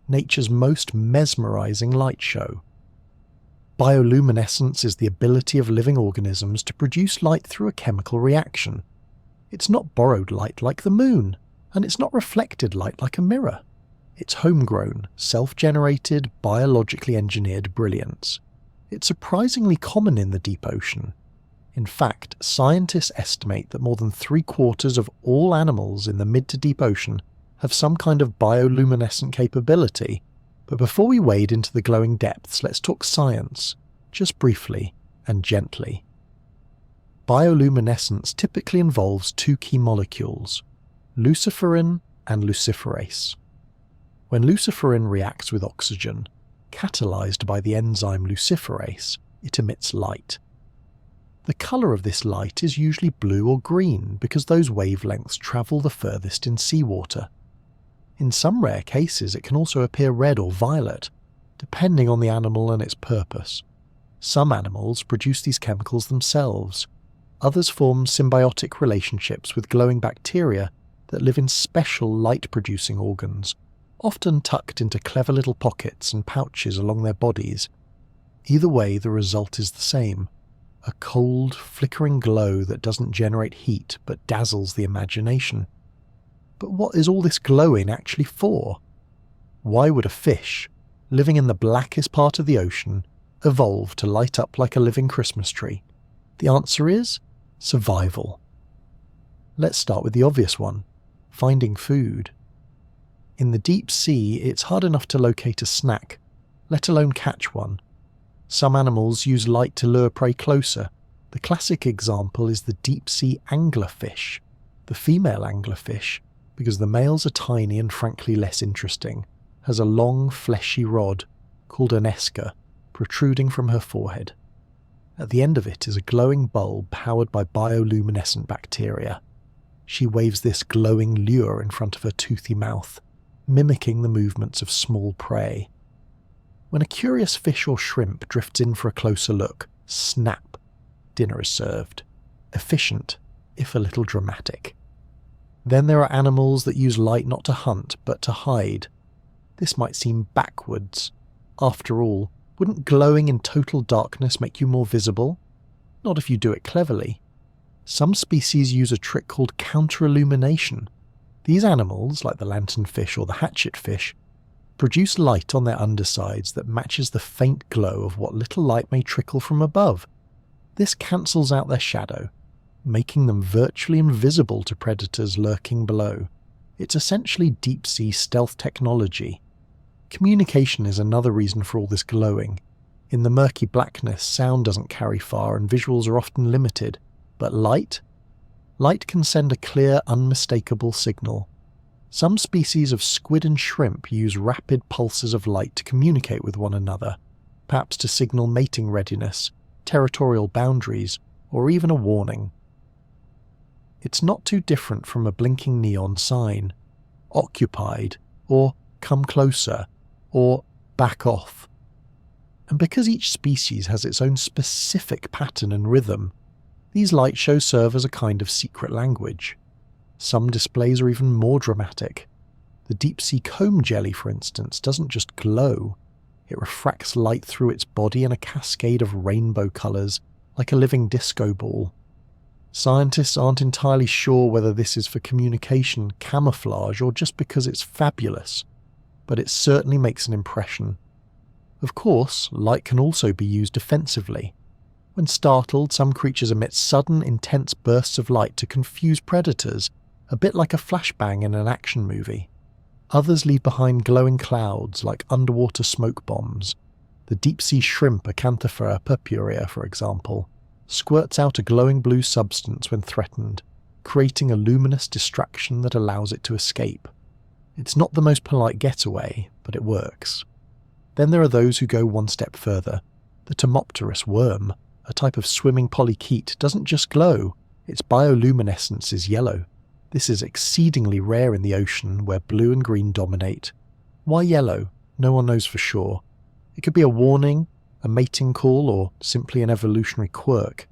nature's most mesmerizing light show. Bioluminescence is the ability of living organisms to produce light through a chemical reaction. It's not borrowed light like the moon, and it's not reflected light like a mirror. It's homegrown, self-generated, biologically engineered brilliance. It's surprisingly common in the deep ocean. In fact, scientists estimate that more than 3/4 of all animals in the mid to deep ocean have some kind of bioluminescent capability. But before we wade into the glowing depths, let's talk science, just briefly and gently. Bioluminescence typically involves two key molecules, luciferin and luciferase. When luciferin reacts with oxygen, catalyzed by the enzyme luciferase, it emits light. The colour of this light is usually blue or green because those wavelengths travel the furthest in seawater. In some rare cases, it can also appear red or violet, depending on the animal and its purpose. Some animals produce these chemicals themselves. Others form symbiotic relationships with glowing bacteria that live in special light-producing organs, often tucked into clever little pockets and pouches along their bodies. Either way, the result is the same: a cold, flickering glow that doesn't generate heat but dazzles the imagination. But what is all this glowing actually for? Why would a fish, living in the blackest part of the ocean, evolve to light up like a living Christmas tree? The answer is survival. Let's start with the obvious one, finding food. In the deep sea, it's hard enough to locate a snack, let alone catch one. Some animals use light to lure prey closer. The classic example is the deep-sea anglerfish, the female anglerfish, because the males are tiny and frankly less interesting, has a long fleshy rod, called an esker, protruding from her forehead. At the end of it is a glowing bulb powered by bioluminescent bacteria. She waves this glowing lure in front of her toothy mouth, mimicking the movements of small prey. When a curious fish or shrimp drifts in for a closer look, snap, dinner is served. Efficient, if a little dramatic. Then there are animals that use light not to hunt, but to hide. This might seem backwards. After all, wouldn't glowing in total darkness make you more visible? Not if you do it cleverly. Some species use a trick called counter-illumination. These animals, like the lanternfish or the hatchetfish, produce light on their undersides that matches the faint glow of what little light may trickle from above. This cancels out their shadow, making them virtually invisible to predators lurking below. It's essentially deep-sea stealth technology. Communication is another reason for all this glowing. In the murky blackness, sound doesn't carry far and visuals are often limited. But light? Light can send a clear, unmistakable signal. Some species of squid and shrimp use rapid pulses of light to communicate with one another, perhaps to signal mating readiness, territorial boundaries, or even a warning. It's not too different from a blinking neon sign, occupied, or come closer, or back off. And because each species has its own specific pattern and rhythm, these light shows serve as a kind of secret language. Some displays are even more dramatic. The deep-sea comb jelly, for instance, doesn't just glow. It refracts light through its body in a cascade of rainbow colours, like a living disco ball. Scientists aren't entirely sure whether this is for communication, camouflage, or just because it's fabulous, but it certainly makes an impression. Of course, light can also be used defensively. When startled, some creatures emit sudden, intense bursts of light to confuse predators, a bit like a flashbang in an action movie. Others leave behind glowing clouds like underwater smoke bombs. The deep-sea shrimp Acanthophora purpurea, for example, squirts out a glowing blue substance when threatened, creating a luminous distraction that allows it to escape. It's not the most polite getaway, but it works. Then there are those who go one step further. The Tomopterus worm, a type of swimming polychaete, doesn't just glow, its bioluminescence is yellow. This is exceedingly rare in the ocean where blue and green dominate. Why yellow? No one knows for sure. It could be a warning, a mating call, or simply an evolutionary quirk.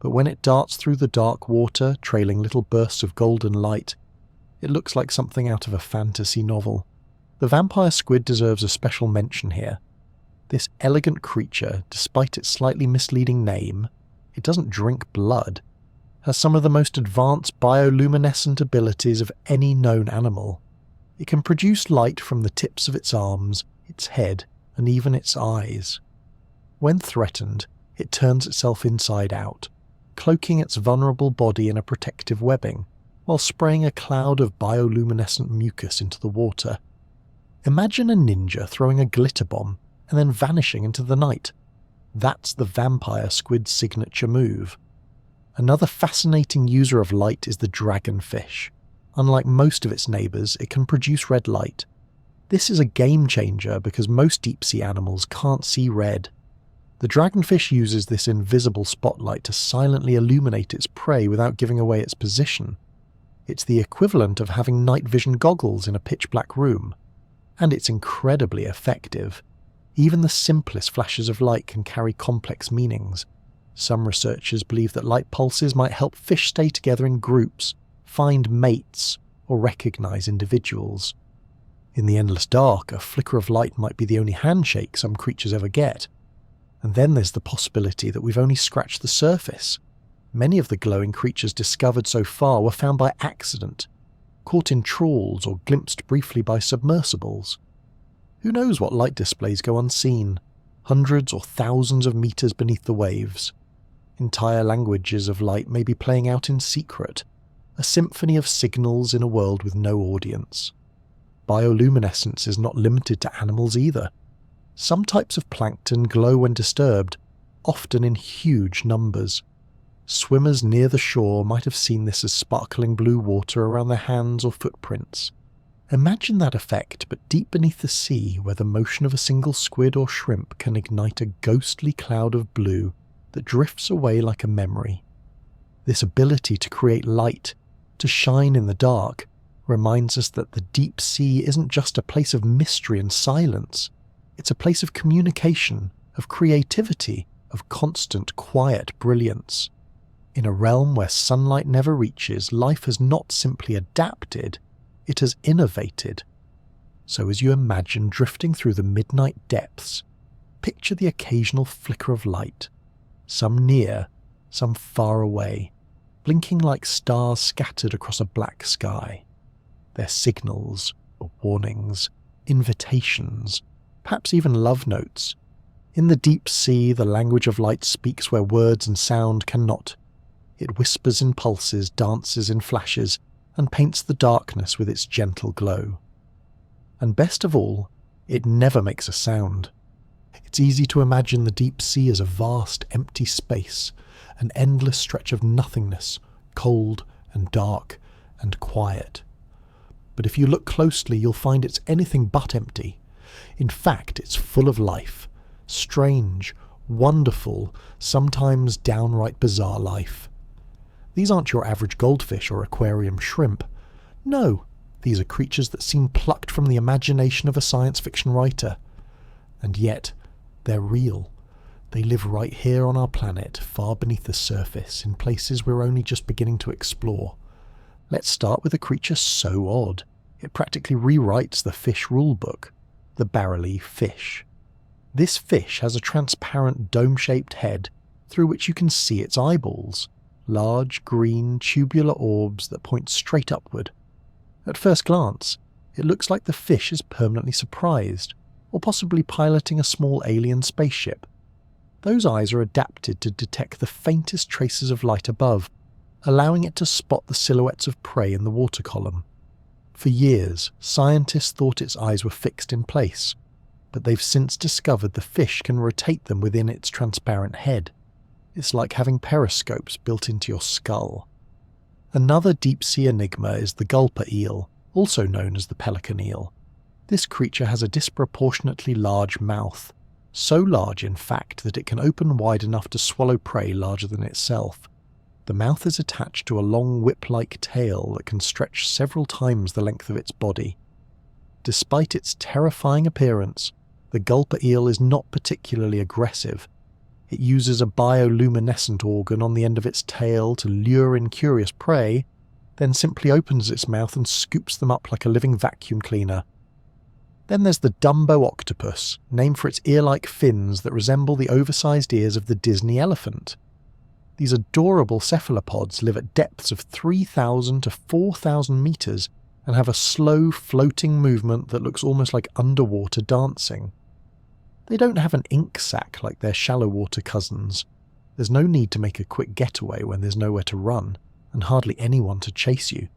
But when it darts through the dark water, trailing little bursts of golden light, it looks like something out of a fantasy novel. The vampire squid deserves a special mention here. This elegant creature, despite its slightly misleading name, it doesn't drink blood, has some of the most advanced bioluminescent abilities of any known animal. It can produce light from the tips of its arms, its head, and even its eyes. When threatened, it turns itself inside out, cloaking its vulnerable body in a protective webbing, while spraying a cloud of bioluminescent mucus into the water. Imagine a ninja throwing a glitter bomb and then vanishing into the night. That's the vampire squid's signature move. Another fascinating user of light is the dragonfish. Unlike most of its neighbours, it can produce red light. This is a game changer because most deep-sea animals can't see red. The dragonfish uses this invisible spotlight to silently illuminate its prey without giving away its position. It's the equivalent of having night vision goggles in a pitch-black room. And it's incredibly effective. Even the simplest flashes of light can carry complex meanings. Some researchers believe that light pulses might help fish stay together in groups, find mates, or recognize individuals. In the endless dark, a flicker of light might be the only handshake some creatures ever get. And then there's the possibility that we've only scratched the surface. Many of the glowing creatures discovered so far were found by accident, caught in trawls or glimpsed briefly by submersibles. Who knows what light displays go unseen, hundreds or thousands of meters beneath the waves. Entire languages of light may be playing out in secret, a symphony of signals in a world with no audience. Bioluminescence is not limited to animals either. Some types of plankton glow when disturbed, often in huge numbers. Swimmers near the shore might have seen this as sparkling blue water around their hands or footprints. Imagine that effect, but deep beneath the sea, where the motion of a single squid or shrimp can ignite a ghostly cloud of blue that drifts away like a memory. This ability to create light, to shine in the dark, reminds us that the deep sea isn't just a place of mystery and silence. It's a place of communication, of creativity, of constant, quiet brilliance. In a realm where sunlight never reaches, life has not simply adapted, it has innovated. So as you imagine drifting through the midnight depths, picture the occasional flicker of light, some near, some far away, blinking like stars scattered across a black sky. They're signals, or warnings, invitations, perhaps even love notes. In the deep sea, the language of light speaks where words and sound cannot. It whispers in pulses, dances in flashes, and paints the darkness with its gentle glow. And best of all, it never makes a sound. It's easy to imagine the deep sea as a vast, empty space, an endless stretch of nothingness, cold and dark and quiet. But if you look closely, you'll find it's anything but empty. In fact, it's full of life. Strange, wonderful, sometimes downright bizarre life. These aren't your average goldfish or aquarium shrimp. No, these are creatures that seem plucked from the imagination of a science fiction writer. And yet, they're real. They live right here on our planet, far beneath the surface, in places we're only just beginning to explore. Let's start with a creature so odd, it practically rewrites the fish rulebook, the barrel fish. This fish has a transparent dome-shaped head through which you can see its eyeballs, large green tubular orbs that point straight upward. At first glance, it looks like the fish is permanently surprised, or possibly piloting a small alien spaceship. Those eyes are adapted to detect the faintest traces of light above, allowing it to spot the silhouettes of prey in the water column. For years, scientists thought its eyes were fixed in place, but they've since discovered the fish can rotate them within its transparent head. It's like having periscopes built into your skull. Another deep-sea enigma is the gulper eel, also known as the pelican eel. This creature has a disproportionately large mouth, so large in fact that it can open wide enough to swallow prey larger than itself. The mouth is attached to a long whip-like tail that can stretch several times the length of its body. Despite its terrifying appearance, the gulper eel is not particularly aggressive. It uses a bioluminescent organ on the end of its tail to lure in curious prey, then simply opens its mouth and scoops them up like a living vacuum cleaner. Then there's the Dumbo octopus, named for its ear-like fins that resemble the oversized ears of the Disney elephant. These adorable cephalopods live at depths of 3,000 to 4,000 meters and have a slow, floating movement that looks almost like underwater dancing. They don't have an ink sac like their shallow water cousins. There's no need to make a quick getaway when there's nowhere to run, and hardly anyone to chase you.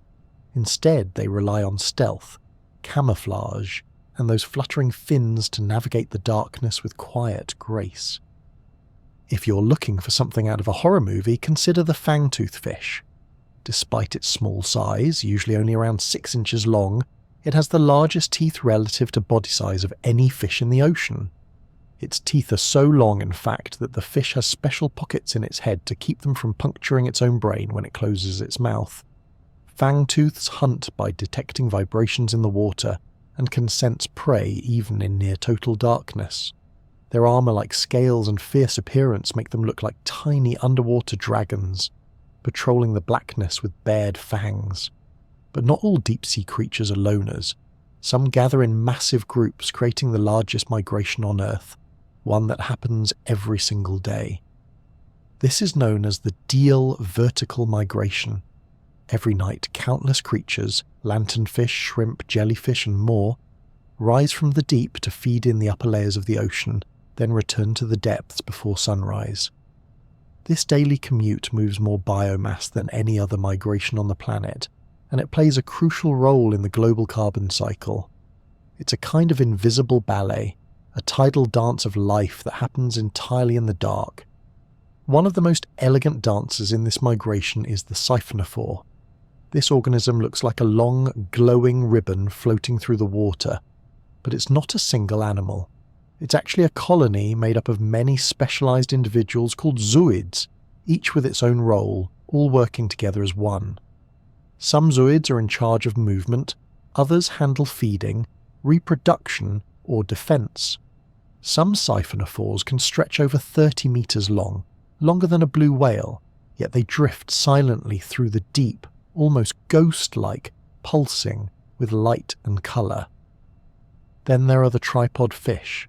Instead, they rely on stealth, camouflage, and those fluttering fins to navigate the darkness with quiet grace. If you're looking for something out of a horror movie, consider the fangtooth fish. Despite its small size, usually only around 6 inches long, it has the largest teeth relative to body size of any fish in the ocean. Its teeth are so long, in fact, that the fish has special pockets in its head to keep them from puncturing its own brain when it closes its mouth. Fangtooths hunt by detecting vibrations in the water and can sense prey even in near total darkness. Their armour-like scales and fierce appearance make them look like tiny underwater dragons, patrolling the blackness with bared fangs. But not all deep-sea creatures are loners. Some gather in massive groups, creating the largest migration on Earth. one that happens every single day. This is known as the Deal vertical migration. Every night, countless creatures, lanternfish, shrimp, jellyfish and more, rise from the deep to feed in the upper layers of the ocean, then return to the depths before sunrise. This daily commute moves more biomass than any other migration on the planet, and it plays a crucial role in the global carbon cycle. It's a kind of invisible ballet, a tidal dance of life that happens entirely in the dark. One of the most elegant dances in this migration is the siphonophore. This organism looks like a long, glowing ribbon floating through the water, but it's not a single animal. It's actually a colony made up of many specialized individuals called zooids, each with its own role, all working together as one. Some zooids are in charge of movement, others handle feeding, reproduction, or defense. Some siphonophores can stretch over 30 meters long, longer than a blue whale, yet they drift silently through the deep, almost ghost-like, pulsing with light and colour. Then there are the tripod fish.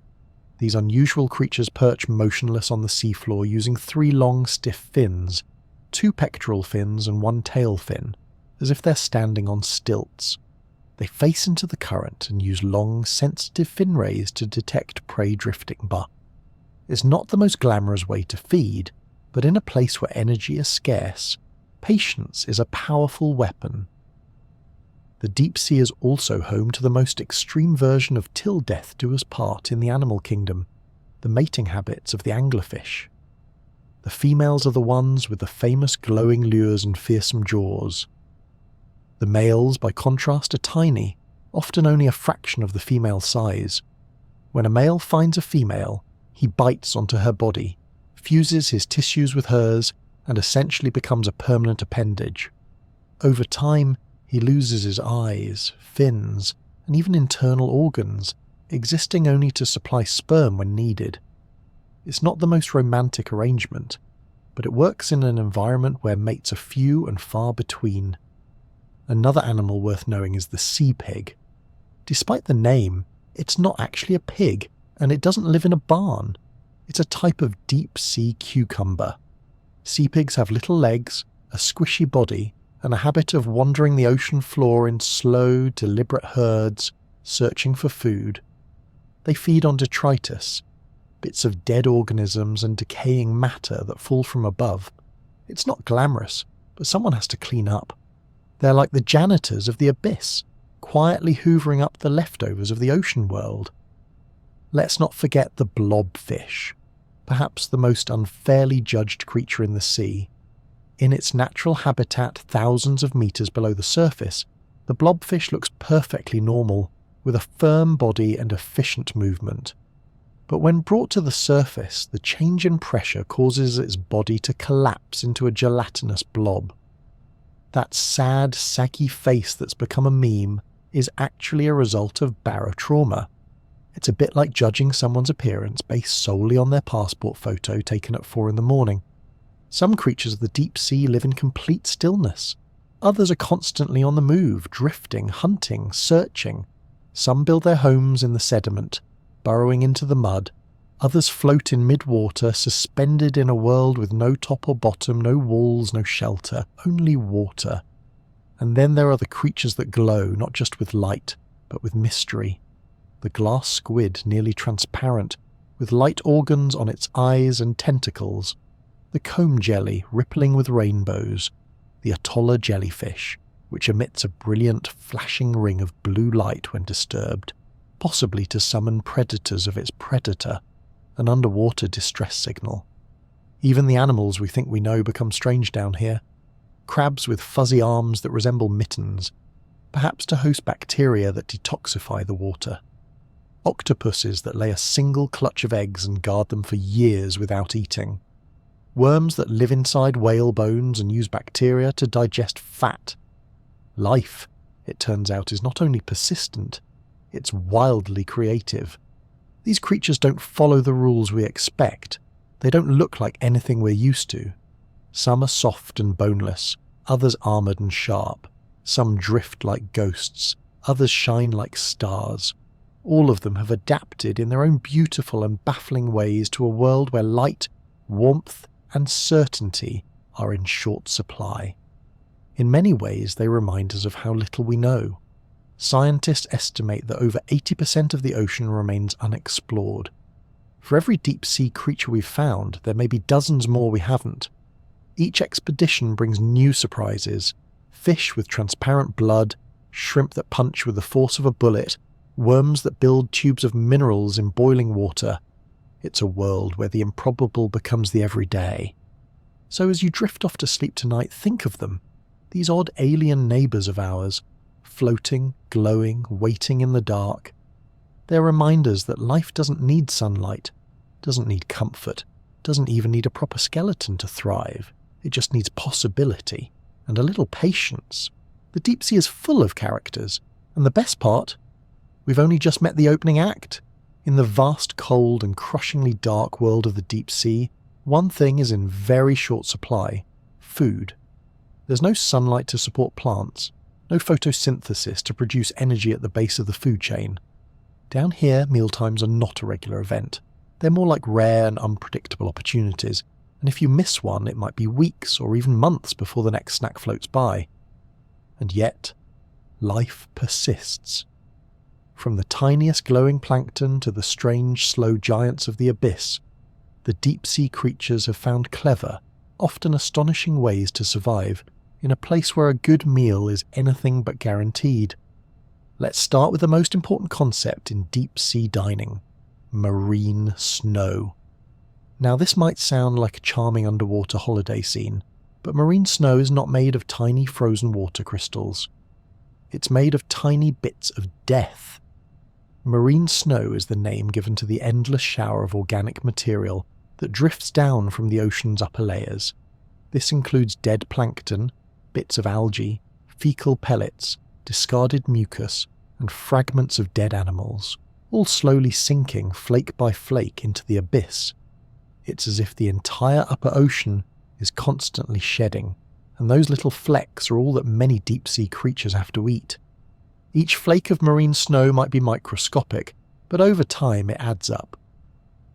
These unusual creatures perch motionless on the seafloor using 3 long stiff fins, 2 pectoral fins and 1 tail fin, as if they're standing on stilts. They face into the current and use long, sensitive fin rays to detect prey drifting by. It's not the most glamorous way to feed, but in a place where energy is scarce, patience is a powerful weapon. The deep sea is also home to the most extreme version of till death do us part in the animal kingdom, the mating habits of the anglerfish. The females are the ones with the famous glowing lures and fearsome jaws. The males, by contrast, are tiny, often only a fraction of the female size. When a male finds a female, he bites onto her body, fuses his tissues with hers, and essentially becomes a permanent appendage. Over time, he loses his eyes, fins, and even internal organs, existing only to supply sperm when needed. It's not the most romantic arrangement, but it works in an environment where mates are few and far between. Another animal worth knowing is the sea pig. Despite the name, it's not actually a pig, and it doesn't live in a barn. It's a type of deep-sea cucumber. Sea pigs have little legs, a squishy body, and a habit of wandering the ocean floor in slow, deliberate herds, searching for food. They feed on detritus, bits of dead organisms and decaying matter that fall from above. It's not glamorous, but someone has to clean up. They're like the janitors of the abyss, quietly hoovering up the leftovers of the ocean world. Let's not forget the blobfish, perhaps the most unfairly judged creature in the sea. In its natural habitat thousands of meters below the surface, the blobfish looks perfectly normal, with a firm body and efficient movement. But when brought to the surface, the change in pressure causes its body to collapse into a gelatinous blob. That sad, saggy face that's become a meme is actually a result of barotrauma. It's a bit like judging someone's appearance based solely on their passport photo taken at 4 a.m. Some creatures of the deep sea live in complete stillness. Others are constantly on the move, drifting, hunting, searching. Some build their homes in the sediment, burrowing into the mud. Others float in mid-water, suspended in a world with no top or bottom, no walls, no shelter, only water. And then there are the creatures that glow, not just with light, but with mystery. The glass squid, nearly transparent, with light organs on its eyes and tentacles. The comb jelly, rippling with rainbows. The Atolla jellyfish, which emits a brilliant, flashing ring of blue light when disturbed, possibly to summon predators of its predator, an underwater distress signal. Even the animals we think we know become strange down here. Crabs with fuzzy arms that resemble mittens, perhaps to host bacteria that detoxify the water. Octopuses that lay a single clutch of eggs and guard them for years without eating. Worms that live inside whale bones and use bacteria to digest fat. Life, it turns out, is not only persistent, it's wildly creative. These creatures don't follow the rules we expect. They don't look like anything we're used to. Some are soft and boneless, others armoured and sharp. Some drift like ghosts, others shine like stars. All of them have adapted in their own beautiful and baffling ways to a world where light, warmth, and certainty are in short supply. In many ways, they remind us of how little we know. Scientists estimate that over 80% of the ocean remains unexplored. For every deep-sea creature we've found, there may be dozens more we haven't. Each expedition brings new surprises: fish with transparent blood, shrimp that punch with the force of a bullet, worms that build tubes of minerals in boiling water. It's a world where the improbable becomes the everyday. So as you drift off to sleep tonight, think of them, these odd alien neighbours of ours, floating, glowing, waiting in the dark. They're reminders that life doesn't need sunlight, doesn't need comfort, doesn't even need a proper skeleton to thrive. It just needs possibility and a little patience. The deep sea is full of characters, and the best part, we've only just met the opening act. In the vast, cold and crushingly dark world of the deep sea, one thing is in very short supply: food. There's no sunlight to support plants, no photosynthesis to produce energy at the base of the food chain. Down here, mealtimes are not a regular event. They're more like rare and unpredictable opportunities, and if you miss one, it might be weeks or even months before the next snack floats by. And yet, life persists. From the tiniest glowing plankton to the strange, slow giants of the abyss, the deep-sea creatures have found clever, often astonishing ways to survive in a place where a good meal is anything but guaranteed. Let's start with the most important concept in deep-sea dining: marine snow. Now, this might sound like a charming underwater holiday scene, but marine snow is not made of tiny frozen water crystals. It's made of tiny bits of death. Marine snow is the name given to the endless shower of organic material that drifts down from the ocean's upper layers. This includes dead plankton, bits of algae, fecal pellets, discarded mucus, and fragments of dead animals, all slowly sinking flake by flake into the abyss. It's as if the entire upper ocean is constantly shedding, and those little flecks are all that many deep-sea creatures have to eat. Each flake of marine snow might be microscopic, but over time it adds up.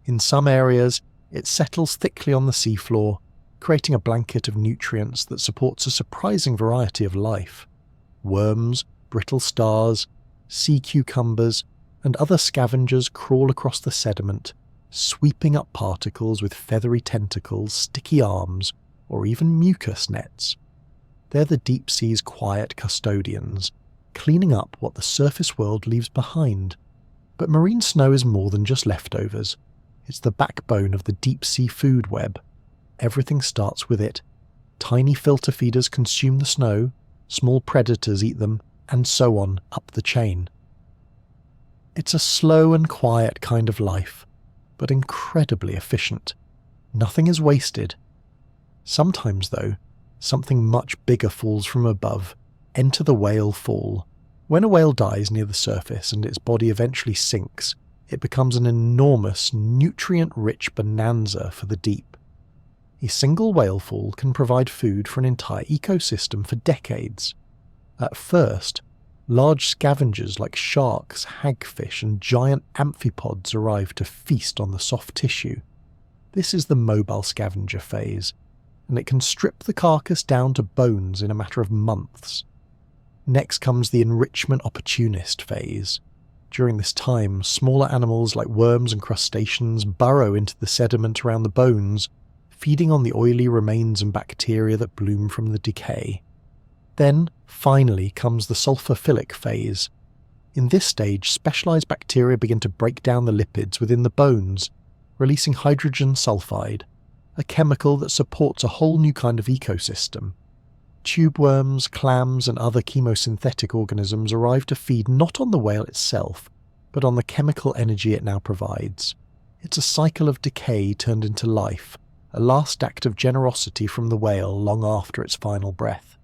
In some areas, it settles thickly on the seafloor, creating a blanket of nutrients that supports a surprising variety of life. Worms, brittle stars, sea cucumbers, and other scavengers crawl across the sediment, sweeping up particles with feathery tentacles, sticky arms, or even mucus nets. They're the deep sea's quiet custodians, cleaning up what the surface world leaves behind. But marine snow is more than just leftovers. It's the backbone of the deep sea food web. Everything starts with it. Tiny filter feeders consume the snow, small predators eat them, and so on up the chain. It's a slow and quiet kind of life, but incredibly efficient. Nothing is wasted. Sometimes, though, something much bigger falls from above. Enter the whale fall. When a whale dies near the surface and its body eventually sinks, it becomes an enormous, nutrient-rich bonanza for the deep. A single whale fall can provide food for an entire ecosystem for decades. At first, large scavengers like sharks, hagfish, and giant amphipods arrive to feast on the soft tissue. This is the mobile scavenger phase, and it can strip the carcass down to bones in a matter of months. Next comes the enrichment opportunist phase. During this time, smaller animals like worms and crustaceans burrow into the sediment around the bones, feeding on the oily remains and bacteria that bloom from the decay. Then, finally, comes the sulfophilic phase. In this stage, specialized bacteria begin to break down the lipids within the bones, releasing hydrogen sulfide, a chemical that supports a whole new kind of ecosystem. Tube worms, clams, and other chemosynthetic organisms arrive to feed not on the whale itself, but on the chemical energy it now provides. It's a cycle of decay turned into life, a last act of generosity from the whale long after its final breath.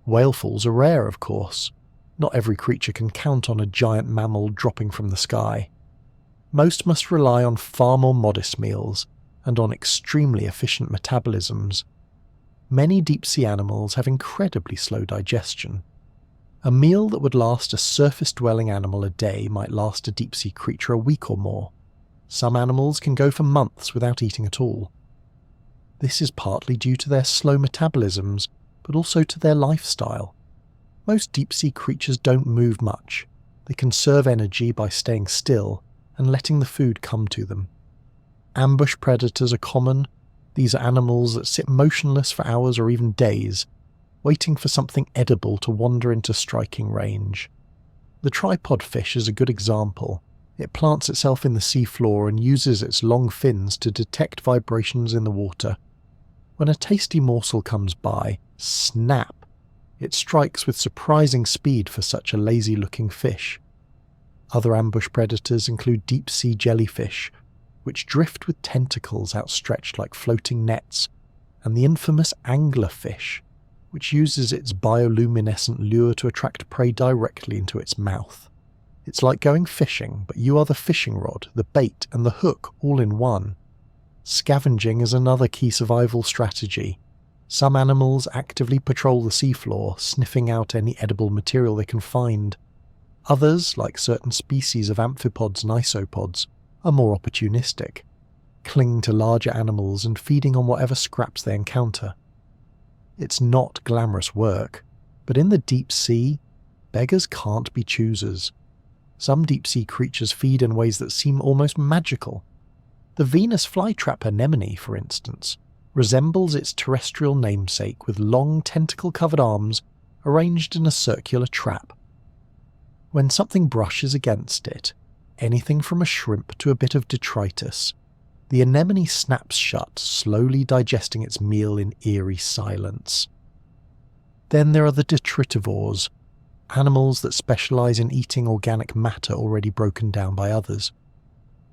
Whale falls are rare, of course. Not every creature can count on a giant mammal dropping from the sky. Most must rely on far more modest meals, and on extremely efficient metabolisms. Many deep-sea animals have incredibly slow digestion. A meal that would last a surface-dwelling animal a day might last a deep-sea creature a week or more. Some animals can go for months without eating at all. This is partly due to their slow metabolisms, but also to their lifestyle. Most deep-sea creatures don't move much. They conserve energy by staying still and letting the food come to them. Ambush predators are common. These are animals that sit motionless for hours or even days, waiting for something edible to wander into striking range. The tripod fish is a good example. It plants itself in the seafloor and uses its long fins to detect vibrations in the water. When a tasty morsel comes by, snap! It strikes with surprising speed for such a lazy-looking fish. Other ambush predators include deep-sea jellyfish, which drift with tentacles outstretched like floating nets, and the infamous anglerfish, which uses its bioluminescent lure to attract prey directly into its mouth. It's like going fishing, but you are the fishing rod, the bait, and the hook all in one. Scavenging is another key survival strategy. Some animals actively patrol the seafloor, sniffing out any edible material they can find. Others, like certain species of amphipods and isopods, are more opportunistic, cling to larger animals and feeding on whatever scraps they encounter. It's not glamorous work, but in the deep sea, beggars can't be choosers. Some deep-sea creatures feed in ways that seem almost magical. The Venus flytrap anemone, for instance, resembles its terrestrial namesake with long tentacle-covered arms arranged in a circular trap. When something brushes against it, anything from a shrimp to a bit of detritus, the anemone snaps shut, slowly digesting its meal in eerie silence. Then there are the detritivores, animals that specialize in eating organic matter already broken down by others.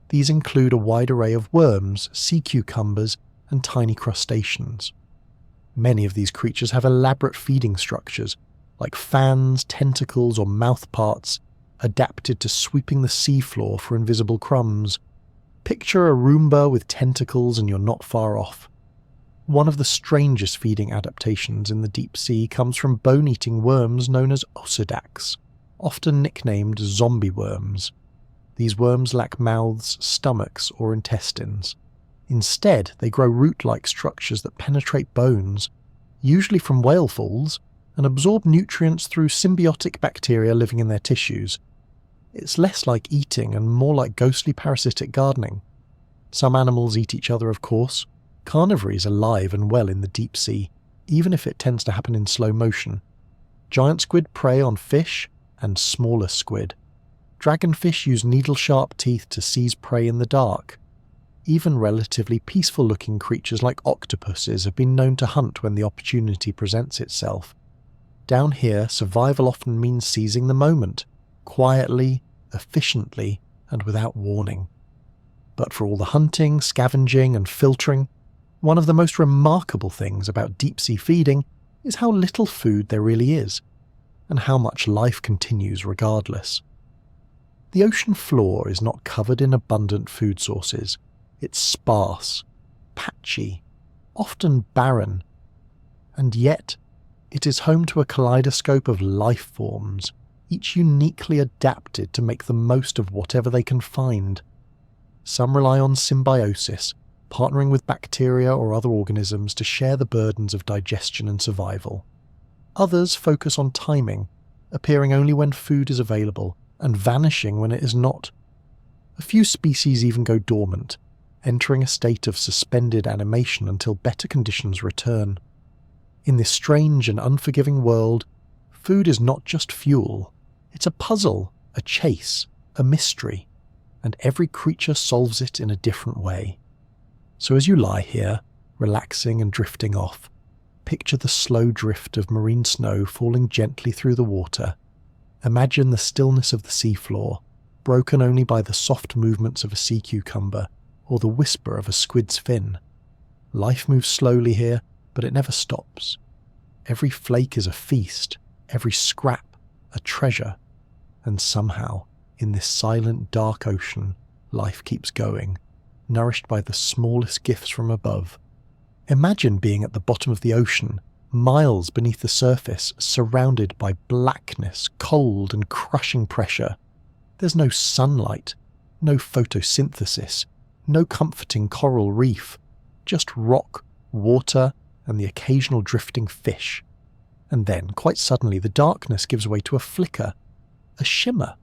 These include a wide array of worms, sea cucumbers, and tiny crustaceans. Many of these creatures have elaborate feeding structures, like fans, tentacles, or mouth parts, adapted to sweeping the seafloor for invisible crumbs. Picture a Roomba with tentacles and you're not far off. One of the strangest feeding adaptations in the deep sea comes from bone-eating worms known as osedacs, often nicknamed zombie worms. These worms lack mouths, stomachs, or intestines. Instead, they grow root-like structures that penetrate bones, usually from whale falls, and absorb nutrients through symbiotic bacteria living in their tissues. It's less like eating and more like ghostly parasitic gardening. Some animals eat each other, of course. Carnivory is alive and well in the deep sea, even if it tends to happen in slow motion. Giant squid prey on fish and smaller squid. Dragonfish use needle-sharp teeth to seize prey in the dark. Even relatively peaceful-looking creatures like octopuses have been known to hunt when the opportunity presents itself. Down here, survival often means seizing the moment, quietly, efficiently, and without warning. But for all the hunting, scavenging, and filtering, one of the most remarkable things about deep-sea feeding is how little food there really is, and how much life continues regardless. The ocean floor is not covered in abundant food sources. It's sparse, patchy, often barren, and yet it is home to a kaleidoscope of life forms, each uniquely adapted to make the most of whatever they can find. Some rely on symbiosis, partnering with bacteria or other organisms to share the burdens of digestion and survival. Others focus on timing, appearing only when food is available and vanishing when it is not. A few species even go dormant, entering a state of suspended animation until better conditions return. In this strange and unforgiving world, food is not just fuel. It's a puzzle, a chase, a mystery, and every creature solves it in a different way. So as you lie here, relaxing and drifting off, picture the slow drift of marine snow falling gently through the water. Imagine the stillness of the seafloor, broken only by the soft movements of a sea cucumber or the whisper of a squid's fin. Life moves slowly here, but it never stops. Every flake is a feast, every scrap a treasure, and somehow, in this silent, dark ocean, life keeps going, nourished by the smallest gifts from above. Imagine being at the bottom of the ocean, miles beneath the surface, surrounded by blackness, cold and crushing pressure. There's no sunlight, no photosynthesis, no comforting coral reef, just rock, water, and the occasional drifting fish. And then, quite suddenly, the darkness gives way to a flicker, a shimmer,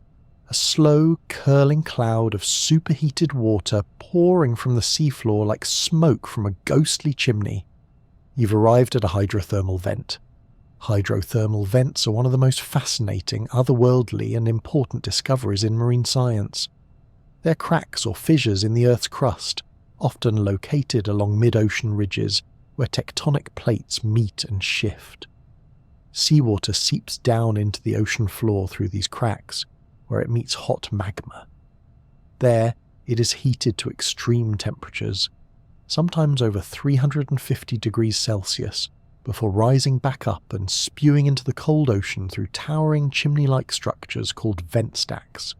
a slow, curling cloud of superheated water pouring from the seafloor like smoke from a ghostly chimney. You've arrived at a hydrothermal vent. Hydrothermal vents are one of the most fascinating, otherworldly, and important discoveries in marine science. They're cracks or fissures in the Earth's crust, often located along mid-ocean ridges where tectonic plates meet and shift. Seawater seeps down into the ocean floor through these cracks, where it meets hot magma. There, it is heated to extreme temperatures, sometimes over 350 degrees Celsius, before rising back up and spewing into the cold ocean through towering chimney-like structures called vent stacks.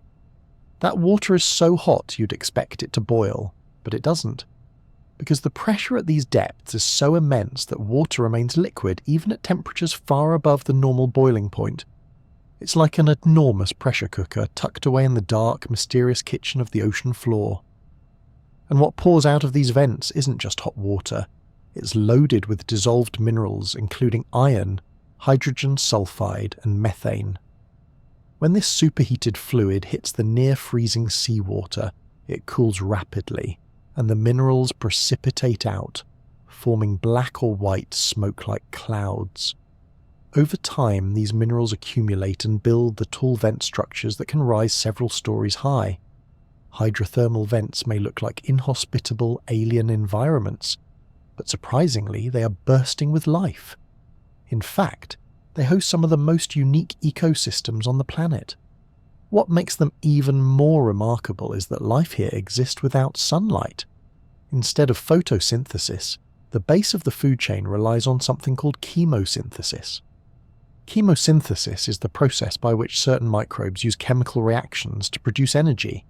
That water is so hot you'd expect it to boil, but it doesn't, because the pressure at these depths is so immense that water remains liquid even at temperatures far above the normal boiling point. It's like an enormous pressure cooker tucked away in the dark, mysterious kitchen of the ocean floor. And what pours out of these vents isn't just hot water. It's loaded with dissolved minerals including iron, hydrogen sulfide, and methane. When this superheated fluid hits the near-freezing seawater, it cools rapidly, and the minerals precipitate out, forming black or white smoke-like clouds. Over time, these minerals accumulate and build the tall vent structures that can rise several stories high. Hydrothermal vents may look like inhospitable alien environments, but surprisingly, they are bursting with life. In fact, they host some of the most unique ecosystems on the planet. What makes them even more remarkable is that life here exists without sunlight. Instead of photosynthesis, the base of the food chain relies on something called chemosynthesis. Chemosynthesis is the process by which certain microbes use chemical reactions to produce energy.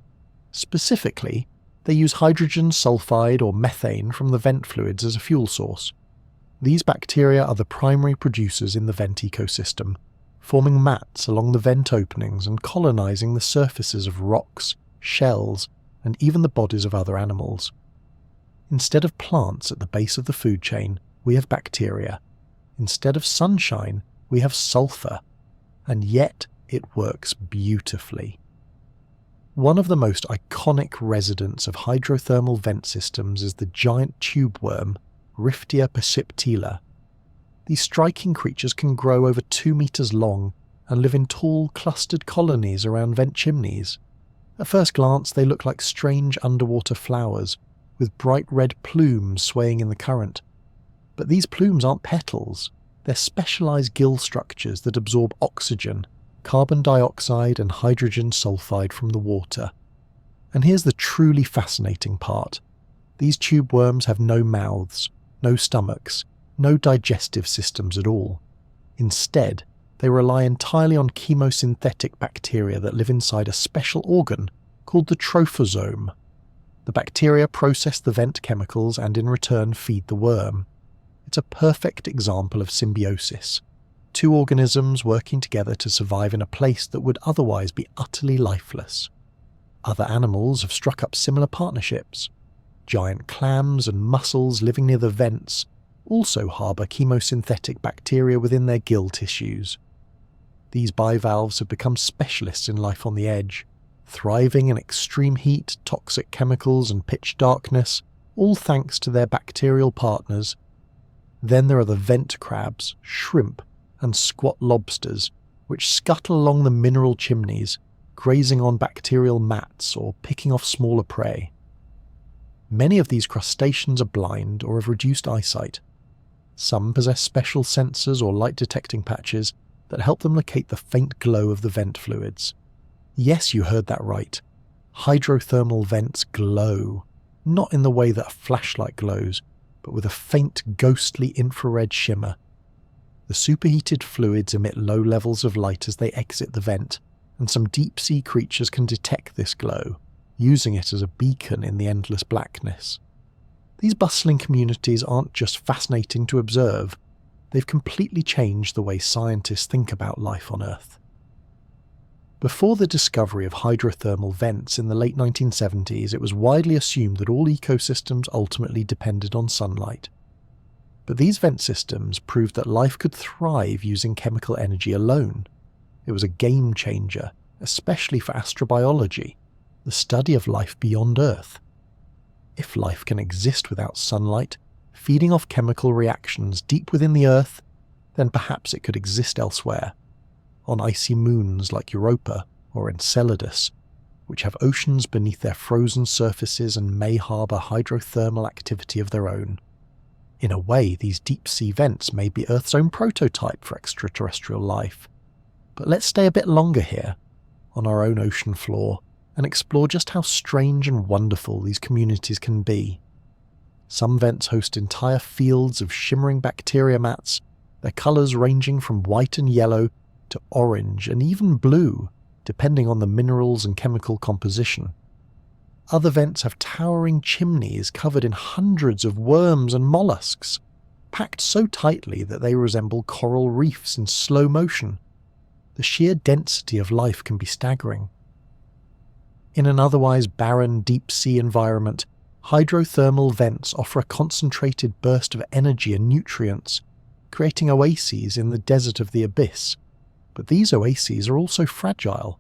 Specifically, they use hydrogen sulfide or methane from the vent fluids as a fuel source. These bacteria are the primary producers in the vent ecosystem, forming mats along the vent openings and colonizing the surfaces of rocks, shells, and even the bodies of other animals. Instead of plants at the base of the food chain, we have bacteria. Instead of sunshine, we have sulfur. And yet, it works beautifully. One of the most iconic residents of hydrothermal vent systems is the giant tube worm, Riftia percipitella. These striking creatures can grow over 2 meters long and live in tall, clustered colonies around vent chimneys. At first glance, they look like strange underwater flowers, with bright red plumes swaying in the current. But these plumes aren't petals. They're specialized gill structures that absorb oxygen, carbon dioxide, and hydrogen sulfide from the water. And here's the truly fascinating part. These tube worms have no mouths, no stomachs, no digestive systems at all. Instead, they rely entirely on chemosynthetic bacteria that live inside a special organ called the trophosome. The bacteria process the vent chemicals and in return feed the worm. It's a perfect example of symbiosis. Two organisms working together to survive in a place that would otherwise be utterly lifeless. Other animals have struck up similar partnerships. Giant clams and mussels living near the vents also harbour chemosynthetic bacteria within their gill tissues. These bivalves have become specialists in life on the edge, thriving in extreme heat, toxic chemicals, and pitch darkness, all thanks to their bacterial partners. Then there are the vent crabs, shrimp, and squat lobsters, which scuttle along the mineral chimneys, grazing on bacterial mats or picking off smaller prey. Many of these crustaceans are blind or have reduced eyesight. Some possess special sensors or light-detecting patches that help them locate the faint glow of the vent fluids. Yes, you heard that right. Hydrothermal vents glow, not in the way that a flashlight glows, but with a faint, ghostly infrared shimmer. The superheated fluids emit low levels of light as they exit the vent, and some deep-sea creatures can detect this glow, using it as a beacon in the endless blackness. These bustling communities aren't just fascinating to observe, they've completely changed the way scientists think about life on Earth. Before the discovery of hydrothermal vents in the late 1970s, it was widely assumed that all ecosystems ultimately depended on sunlight. But these vent systems proved that life could thrive using chemical energy alone. It was a game changer, especially for astrobiology, the study of life beyond Earth. If life can exist without sunlight, feeding off chemical reactions deep within the Earth, then perhaps it could exist elsewhere, on icy moons like Europa or Enceladus, which have oceans beneath their frozen surfaces and may harbour hydrothermal activity of their own. In a way, these deep-sea vents may be Earth's own prototype for extraterrestrial life. But let's stay a bit longer here, on our own ocean floor, and explore just how strange and wonderful these communities can be. Some vents host entire fields of shimmering bacteria mats, their colours ranging from white and yellow to orange and even blue, depending on the minerals and chemical composition. Other vents have towering chimneys covered in hundreds of worms and mollusks, packed so tightly that they resemble coral reefs in slow motion. The sheer density of life can be staggering. In an otherwise barren deep-sea environment, hydrothermal vents offer a concentrated burst of energy and nutrients, creating oases in the desert of the abyss. But these oases are also fragile.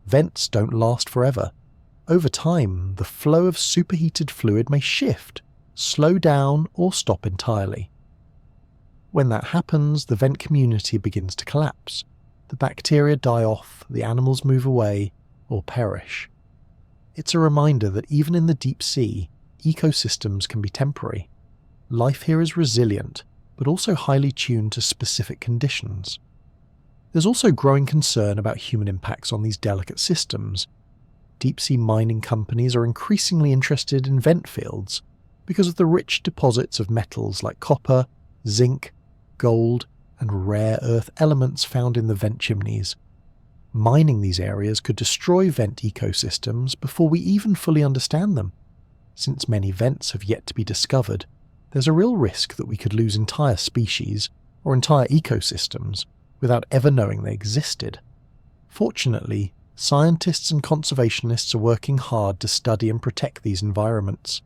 Vents don't last forever. Over time, the flow of superheated fluid may shift, slow down, or stop entirely. When that happens, the vent community begins to collapse. The bacteria die off, the animals move away, or perish. It's a reminder that even in the deep sea, ecosystems can be temporary. Life here is resilient, but also highly tuned to specific conditions. There's also growing concern about human impacts on these delicate systems. Deep-sea mining companies are increasingly interested in vent fields because of the rich deposits of metals like copper, zinc, gold, and rare earth elements found in the vent chimneys. Mining these areas could destroy vent ecosystems before we even fully understand them. Since many vents have yet to be discovered, there's a real risk that we could lose entire species or entire ecosystems without ever knowing they existed. Fortunately, scientists and conservationists are working hard to study and protect these environments.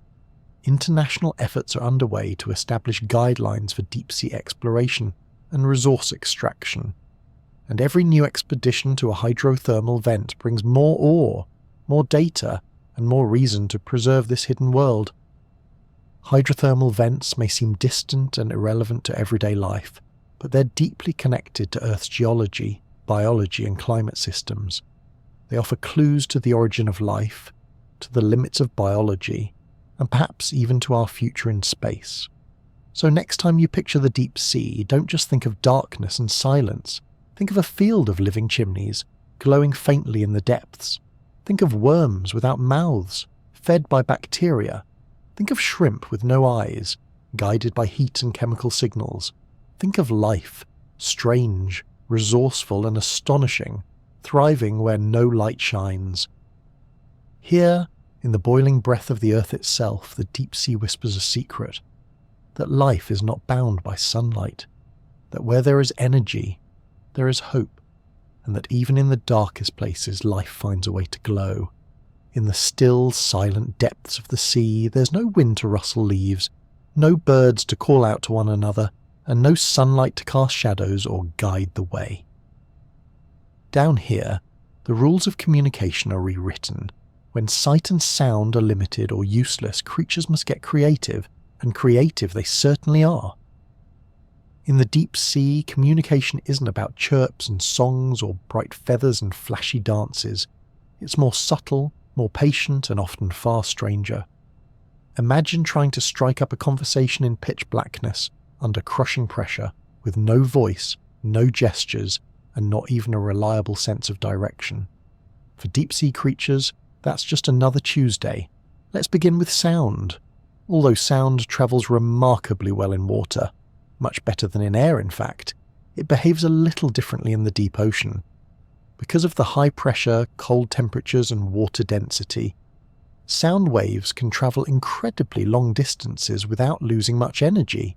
International efforts are underway to establish guidelines for deep-sea exploration and resource extraction, and every new expedition to a hydrothermal vent brings more ore, more data, and more reason to preserve this hidden world. Hydrothermal vents may seem distant and irrelevant to everyday life, but they're deeply connected to Earth's geology, biology, and climate systems. They offer clues to the origin of life, to the limits of biology, and perhaps even to our future in space. So next time you picture the deep sea, don't just think of darkness and silence. Think of a field of living chimneys, glowing faintly in the depths. Think of worms without mouths, fed by bacteria. Think of shrimp with no eyes, guided by heat and chemical signals. Think of life, strange, resourceful and astonishing, thriving where no light shines. Here, in the boiling breath of the earth itself, the deep sea whispers a secret, that life is not bound by sunlight, that where there is energy, there is hope, and that even in the darkest places life finds a way to glow. In the still, silent depths of the sea, there's no wind to rustle leaves, no birds to call out to one another, and no sunlight to cast shadows or guide the way. Down here, the rules of communication are rewritten. When sight and sound are limited or useless, creatures must get creative, and creative they certainly are. In the deep sea, communication isn't about chirps and songs or bright feathers and flashy dances. It's more subtle, more patient, and often far stranger. Imagine trying to strike up a conversation in pitch blackness, under crushing pressure, with no voice, no gestures, and not even a reliable sense of direction. For deep-sea creatures, that's just another Tuesday. Let's begin with sound. Although sound travels remarkably well in water, much better than in air in fact, it behaves a little differently in the deep ocean. Because of the high pressure, cold temperatures and water density, sound waves can travel incredibly long distances without losing much energy.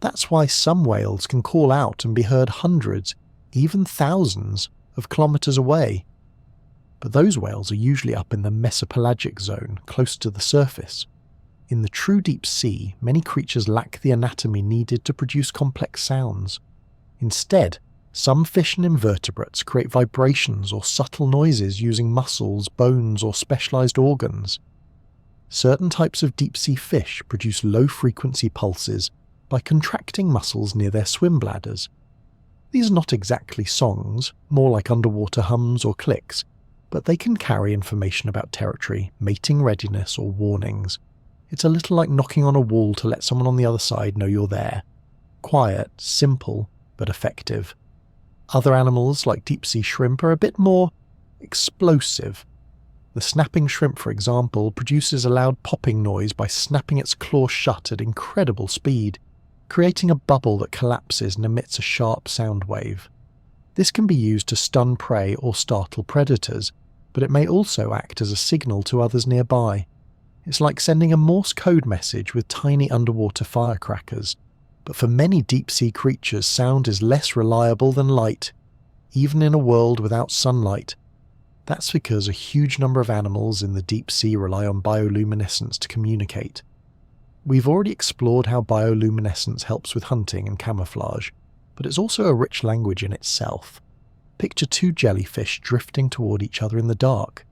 That's why some whales can call out and be heard hundreds, even thousands, of kilometres away. But those whales are usually up in the mesopelagic zone, close to the surface. In the true deep sea, many creatures lack the anatomy needed to produce complex sounds. Instead, some fish and invertebrates create vibrations or subtle noises using muscles, bones, or specialized organs. Certain types of deep-sea fish produce low-frequency pulses by contracting muscles near their swim bladders. These are not exactly songs, more like underwater hums or clicks, but they can carry information about territory, mating readiness, or warnings. It's a little like knocking on a wall to let someone on the other side know you're there. Quiet, simple, but effective. Other animals, like deep-sea shrimp, are a bit more explosive. The snapping shrimp, for example, produces a loud popping noise by snapping its claws shut at incredible speed, creating a bubble that collapses and emits a sharp sound wave. This can be used to stun prey or startle predators, but it may also act as a signal to others nearby. It's like sending a Morse code message with tiny underwater firecrackers. But for many deep-sea creatures, sound is less reliable than light, even in a world without sunlight. That's because a huge number of animals in the deep sea rely on bioluminescence to communicate. We've already explored how bioluminescence helps with hunting and camouflage, but it's also a rich language in itself. Picture two jellyfish drifting toward each other in the dark.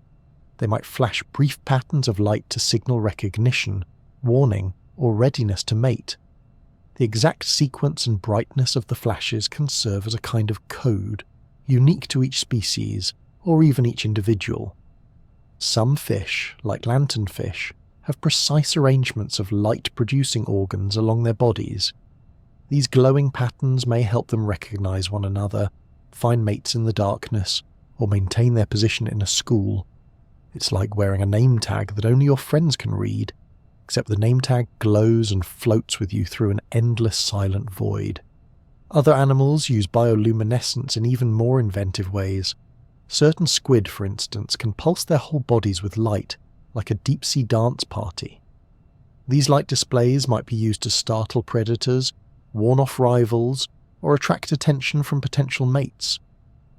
They might flash brief patterns of light to signal recognition, warning, or readiness to mate. The exact sequence and brightness of the flashes can serve as a kind of code, unique to each species, or even each individual. Some fish, like lanternfish, have precise arrangements of light-producing organs along their bodies. These glowing patterns may help them recognize one another, find mates in the darkness, or maintain their position in a school. It's like wearing a name tag that only your friends can read, except the name tag glows and floats with you through an endless silent void. Other animals use bioluminescence in even more inventive ways. Certain squid, for instance, can pulse their whole bodies with light, like a deep-sea dance party. These light displays might be used to startle predators, warn off rivals, or attract attention from potential mates.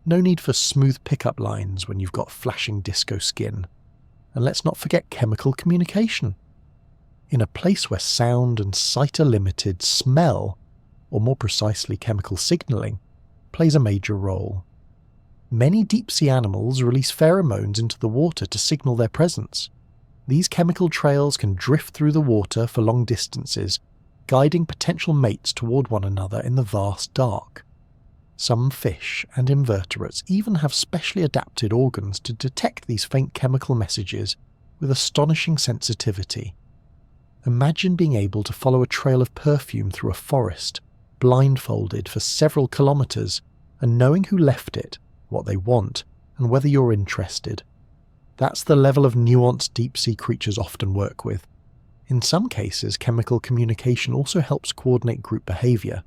No need for smooth pickup lines when you've got flashing disco skin. And let's not forget chemical communication. In a place where sound and sight are limited, smell, or more precisely chemical signalling, plays a major role. Many deep-sea animals release pheromones into the water to signal their presence. These chemical trails can drift through the water for long distances, guiding potential mates toward one another in the vast dark. Some fish and invertebrates even have specially adapted organs to detect these faint chemical messages with astonishing sensitivity. Imagine being able to follow a trail of perfume through a forest, blindfolded for several kilometres, and knowing who left it, what they want, and whether you're interested. That's the level of nuance deep-sea creatures often work with. In some cases, chemical communication also helps coordinate group behaviour.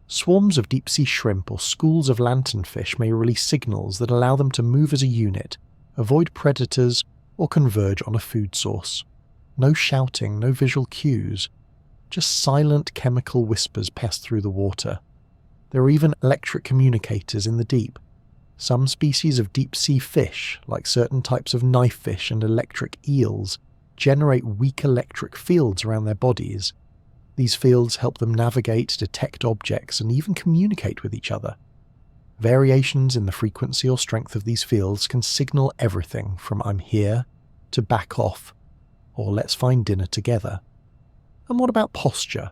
Swarms of deep-sea shrimp or schools of lanternfish may release signals that allow them to move as a unit, avoid predators, or converge on a food source. No shouting, no visual cues. Just silent chemical whispers pass through the water. There are even electric communicators in the deep. Some species of deep-sea fish, like certain types of knifefish and electric eels, generate weak electric fields around their bodies. These fields help them navigate, detect objects, and even communicate with each other. Variations in the frequency or strength of these fields can signal everything from "I'm here" to "back off," or "let's find dinner together." And what about posture?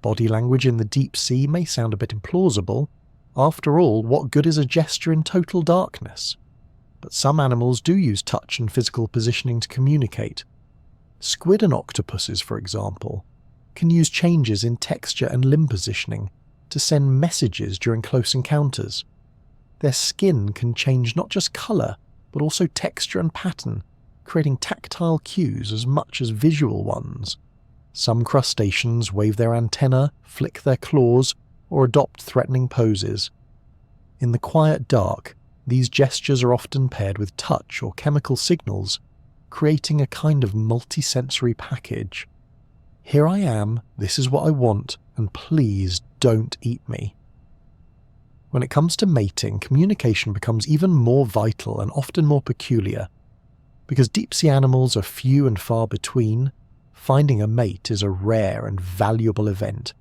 Body language in the deep sea may sound a bit implausible. After all, what good is a gesture in total darkness? But some animals do use touch and physical positioning to communicate. Squid and octopuses, for example, can use changes in texture and limb positioning to send messages during close encounters. Their skin can change not just colour, but also texture and pattern, creating tactile cues as much as visual ones. Some crustaceans wave their antennae, flick their claws, or adopt threatening poses. In the quiet dark, these gestures are often paired with touch or chemical signals, creating a kind of multisensory package. Here I am, this is what I want, and please don't eat me. When it comes to mating, communication becomes even more vital and often more peculiar. Because deep-sea animals are few and far between, finding a mate is a rare and valuable event.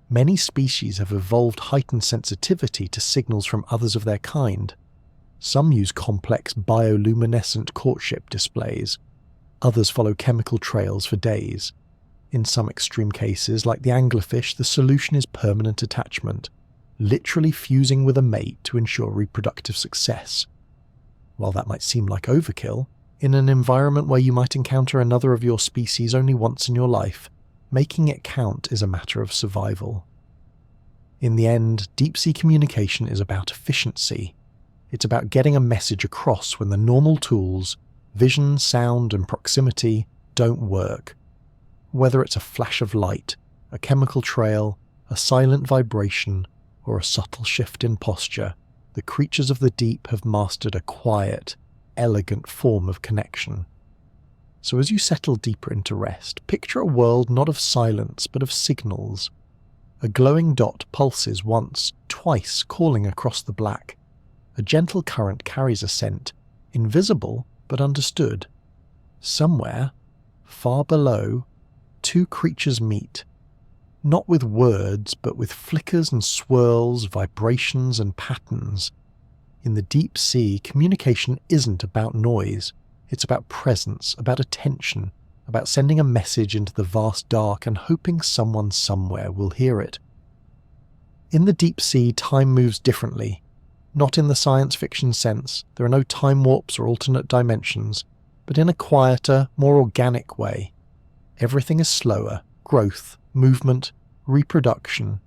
Many species have evolved heightened sensitivity to signals from others of their kind. Some use complex bioluminescent courtship displays. Others follow chemical trails for days. In some extreme cases, like the anglerfish, the solution is permanent attachment, literally fusing with a mate to ensure reproductive success. While that might seem like overkill, in an environment where you might encounter another of your species only once in your life, making it count is a matter of survival. In the end, deep-sea communication is about efficiency. It's about getting a message across when the normal tools, vision, sound, and proximity, don't work. Whether it's a flash of light, a chemical trail, a silent vibration, or a subtle shift in posture, the creatures of the deep have mastered a quiet, elegant form of connection. So as you settle deeper into rest, picture a world not of silence but of signals. A glowing dot pulses once, twice, calling across the black. A gentle current carries a scent, invisible but understood. Somewhere, far below, two creatures meet. Not with words, but with flickers and swirls, vibrations and patterns. In the deep sea, communication isn't about noise. It's about presence, about attention, about sending a message into the vast dark and hoping someone somewhere will hear it. In the deep sea, time moves differently. Not in the science fiction sense, there are no time warps or alternate dimensions, but in a quieter, more organic way. Everything is slower: growth, movement, reproduction.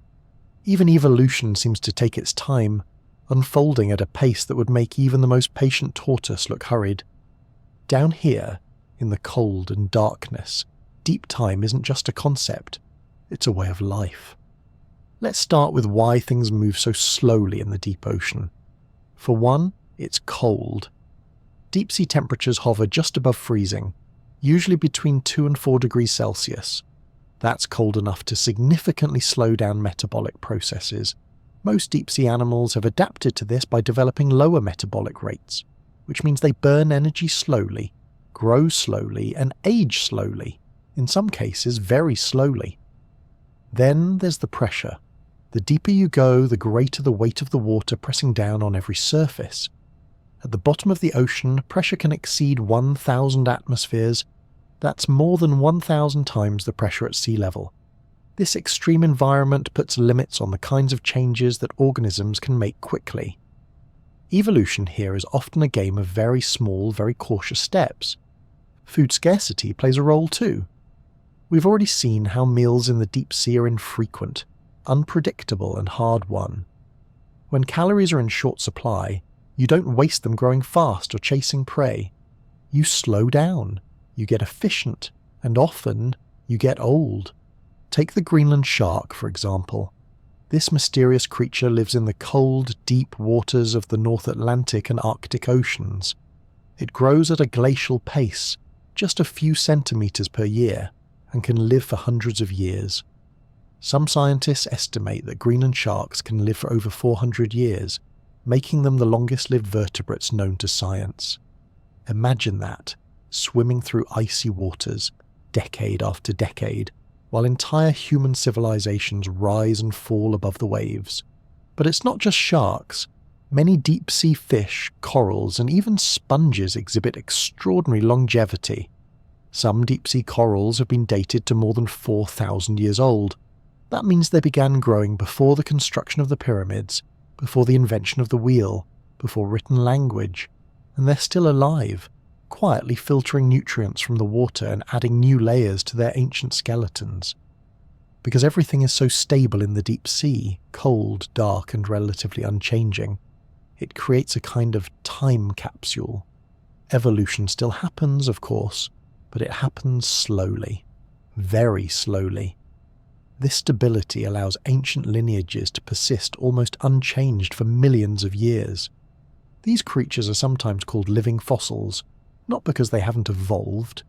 Even evolution seems to take its time, unfolding at a pace that would make even the most patient tortoise look hurried. Down here, in the cold and darkness, deep time isn't just a concept, it's a way of life. Let's start with why things move so slowly in the deep ocean. For one, it's cold. Deep-sea temperatures hover just above freezing, usually between 2 and 4 degrees Celsius. That's cold enough to significantly slow down metabolic processes. Most deep-sea animals have adapted to this by developing lower metabolic rates, which means they burn energy slowly, grow slowly, and age slowly, in some cases very slowly. Then there's the pressure. The deeper you go, the greater the weight of the water pressing down on every surface. At the bottom of the ocean, pressure can exceed 1,000 atmospheres. That's more than 1,000 times the pressure at sea level. This extreme environment puts limits on the kinds of changes that organisms can make quickly. Evolution here is often a game of very small, very cautious steps. Food scarcity plays a role too. We've already seen how meals in the deep sea are infrequent, unpredictable and hard-won. When calories are in short supply, you don't waste them growing fast or chasing prey. You slow down, you get efficient, and often you get old. Take the Greenland shark, for example. This mysterious creature lives in the cold, deep waters of the North Atlantic and Arctic Oceans. It grows at a glacial pace, just a few centimeters per year, and can live for hundreds of years. Some scientists estimate that Greenland sharks can live for over 400 years, making them the longest-lived vertebrates known to science. Imagine that, swimming through icy waters, decade after decade, while entire human civilizations rise and fall above the waves. But it's not just sharks. Many deep-sea fish, corals, and even sponges exhibit extraordinary longevity. Some deep-sea corals have been dated to more than 4,000 years old. That means they began growing before the construction of the pyramids, before the invention of the wheel, before written language, and they're still alive, quietly filtering nutrients from the water and adding new layers to their ancient skeletons. Because everything is so stable in the deep sea, cold, dark, and relatively unchanging, it creates a kind of time capsule. Evolution still happens, of course, but it happens slowly, very slowly. This stability allows ancient lineages to persist almost unchanged for millions of years. These creatures are sometimes called living fossils, not because they haven't evolved,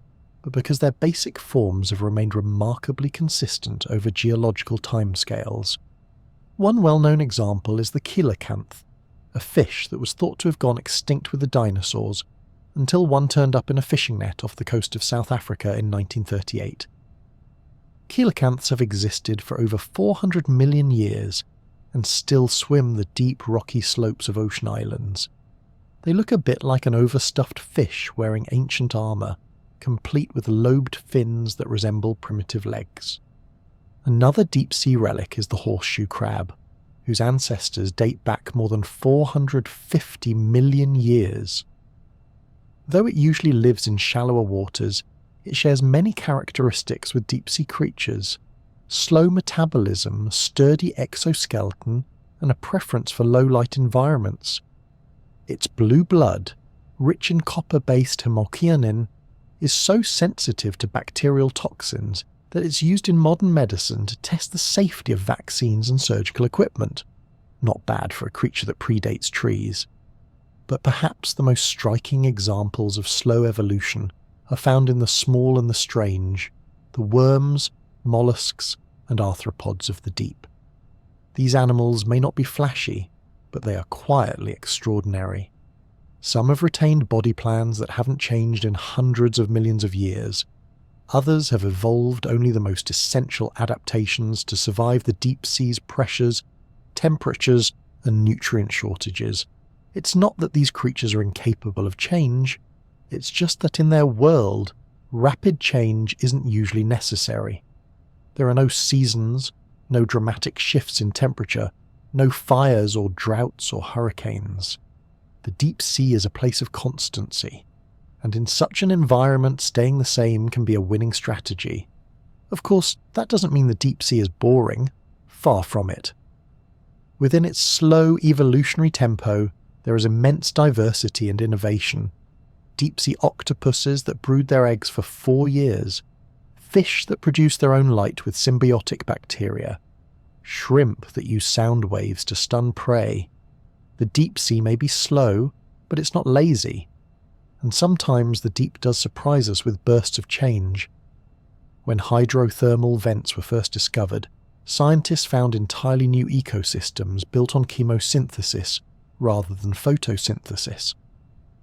but because their basic forms have remained remarkably consistent over geological timescales. One well-known example is the coelacanth, a fish that was thought to have gone extinct with the dinosaurs until one turned up in a fishing net off the coast of South Africa in 1938. Coelacanths have existed for over 400 million years and still swim the deep rocky slopes of ocean islands. They look a bit like an overstuffed fish wearing ancient armour, complete with lobed fins that resemble primitive legs. Another deep-sea relic is the horseshoe crab, whose ancestors date back more than 450 million years. Though it usually lives in shallower waters, it shares many characteristics with deep-sea creatures: slow metabolism, sturdy exoskeleton, and a preference for low-light environments. Its blue blood, rich in copper-based hemocyanin, is so sensitive to bacterial toxins that it's used in modern medicine to test the safety of vaccines and surgical equipment. Not bad for a creature that predates trees. But perhaps the most striking examples of slow evolution are found in the small and the strange, the worms, mollusks, and arthropods of the deep. These animals may not be flashy, but they are quietly extraordinary. Some have retained body plans that haven't changed in hundreds of millions of years. Others have evolved only the most essential adaptations to survive the deep sea's pressures, temperatures, and nutrient shortages. It's not that these creatures are incapable of change, it's just that in their world, rapid change isn't usually necessary. There are no seasons, no dramatic shifts in temperature, no fires or droughts or hurricanes. The deep sea is a place of constancy, and in such an environment staying the same can be a winning strategy. Of course, that doesn't mean the deep sea is boring. Far from it. Within its slow evolutionary tempo, there is immense diversity and innovation. Deep-sea octopuses that brood their eggs for 4 years, fish that produce their own light with symbiotic bacteria, shrimp that use sound waves to stun prey. The deep sea may be slow, but it's not lazy. And sometimes the deep does surprise us with bursts of change. When hydrothermal vents were first discovered, scientists found entirely new ecosystems built on chemosynthesis rather than photosynthesis.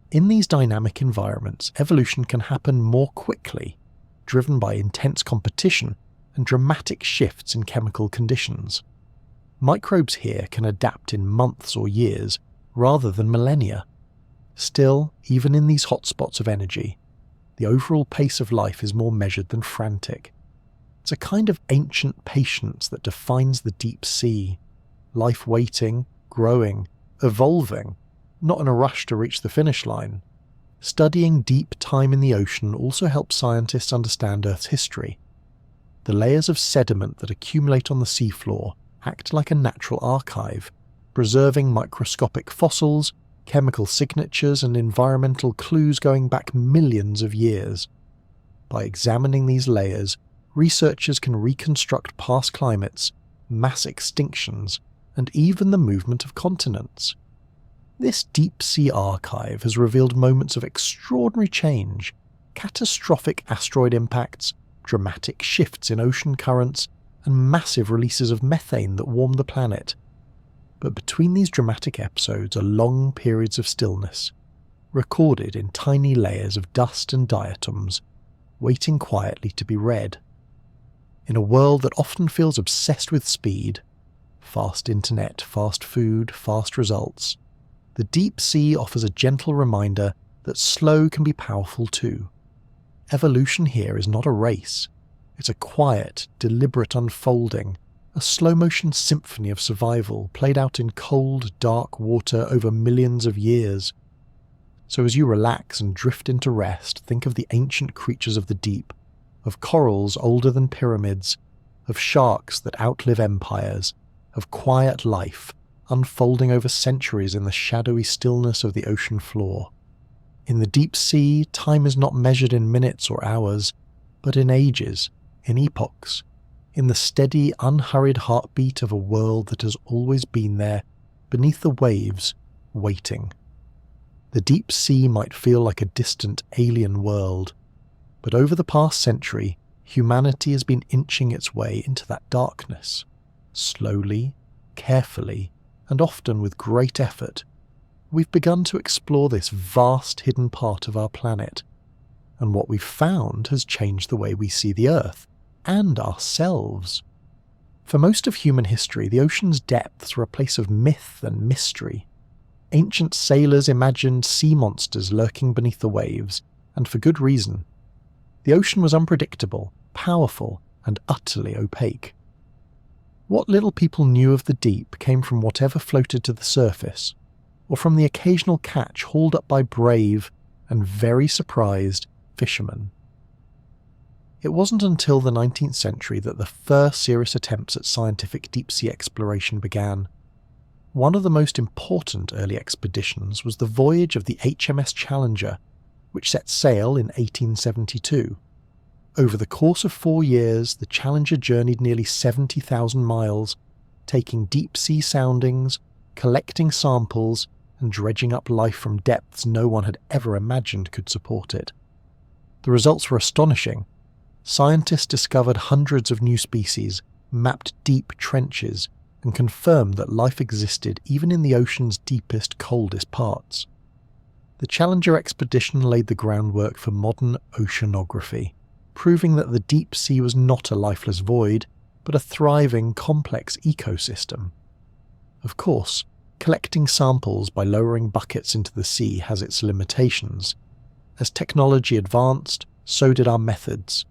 In these dynamic environments, evolution can happen more quickly, driven by intense competition and dramatic shifts in chemical conditions. Microbes here can adapt in months or years rather than millennia. Still, even in these hotspots of energy, the overall pace of life is more measured than frantic. It's a kind of ancient patience that defines the deep sea, life waiting, growing, evolving, not in a rush to reach the finish line. Studying deep time in the ocean also helps scientists understand Earth's history. The layers of sediment that accumulate on the seafloor act like a natural archive, preserving microscopic fossils, chemical signatures, and environmental clues going back millions of years. By examining these layers, researchers can reconstruct past climates, mass extinctions, and even the movement of continents. This deep-sea archive has revealed moments of extraordinary change, catastrophic asteroid impacts, dramatic shifts in ocean currents, and massive releases of methane that warm the planet. But between these dramatic episodes are long periods of stillness, recorded in tiny layers of dust and diatoms, waiting quietly to be read. In a world that often feels obsessed with speed, fast internet, fast food, fast results, the deep sea offers a gentle reminder that slow can be powerful too. Evolution here is not a race. It's a quiet, deliberate unfolding, a slow-motion symphony of survival played out in cold, dark water over millions of years. So as you relax and drift into rest, think of the ancient creatures of the deep, of corals older than pyramids, of sharks that outlive empires, of quiet life unfolding over centuries in the shadowy stillness of the ocean floor. In the deep sea, time is not measured in minutes or hours, but in ages, in epochs, in the steady, unhurried heartbeat of a world that has always been there, beneath the waves, waiting. The deep sea might feel like a distant alien world, But over the past century, humanity has been inching its way into that darkness. Slowly, carefully, and often with great effort, we've begun to explore this vast hidden part of our planet, and what we've found has changed the way we see the Earth, and ourselves. For most of human history, the ocean's depths were a place of myth and mystery. Ancient sailors imagined sea monsters lurking beneath the waves, and for good reason. The ocean was unpredictable, powerful, and utterly opaque. What little people knew of the deep came from whatever floated to the surface, or from the occasional catch hauled up by brave and very surprised fishermen. It wasn't until the 19th century that the first serious attempts at scientific deep-sea exploration began. One of the most important early expeditions was the voyage of the HMS Challenger, which set sail in 1872. Over the course of 4 years, the Challenger journeyed nearly 70,000 miles, taking deep-sea soundings, collecting samples, and dredging up life from depths no one had ever imagined could support it. The results were astonishing. Scientists discovered hundreds of new species, mapped deep trenches, and confirmed that life existed even in the ocean's deepest, coldest parts. The Challenger expedition laid the groundwork for modern oceanography, proving that the deep sea was not a lifeless void, but a thriving, complex ecosystem. Of course, collecting samples by lowering buckets into the sea has its limitations. As technology advanced, so did our methods.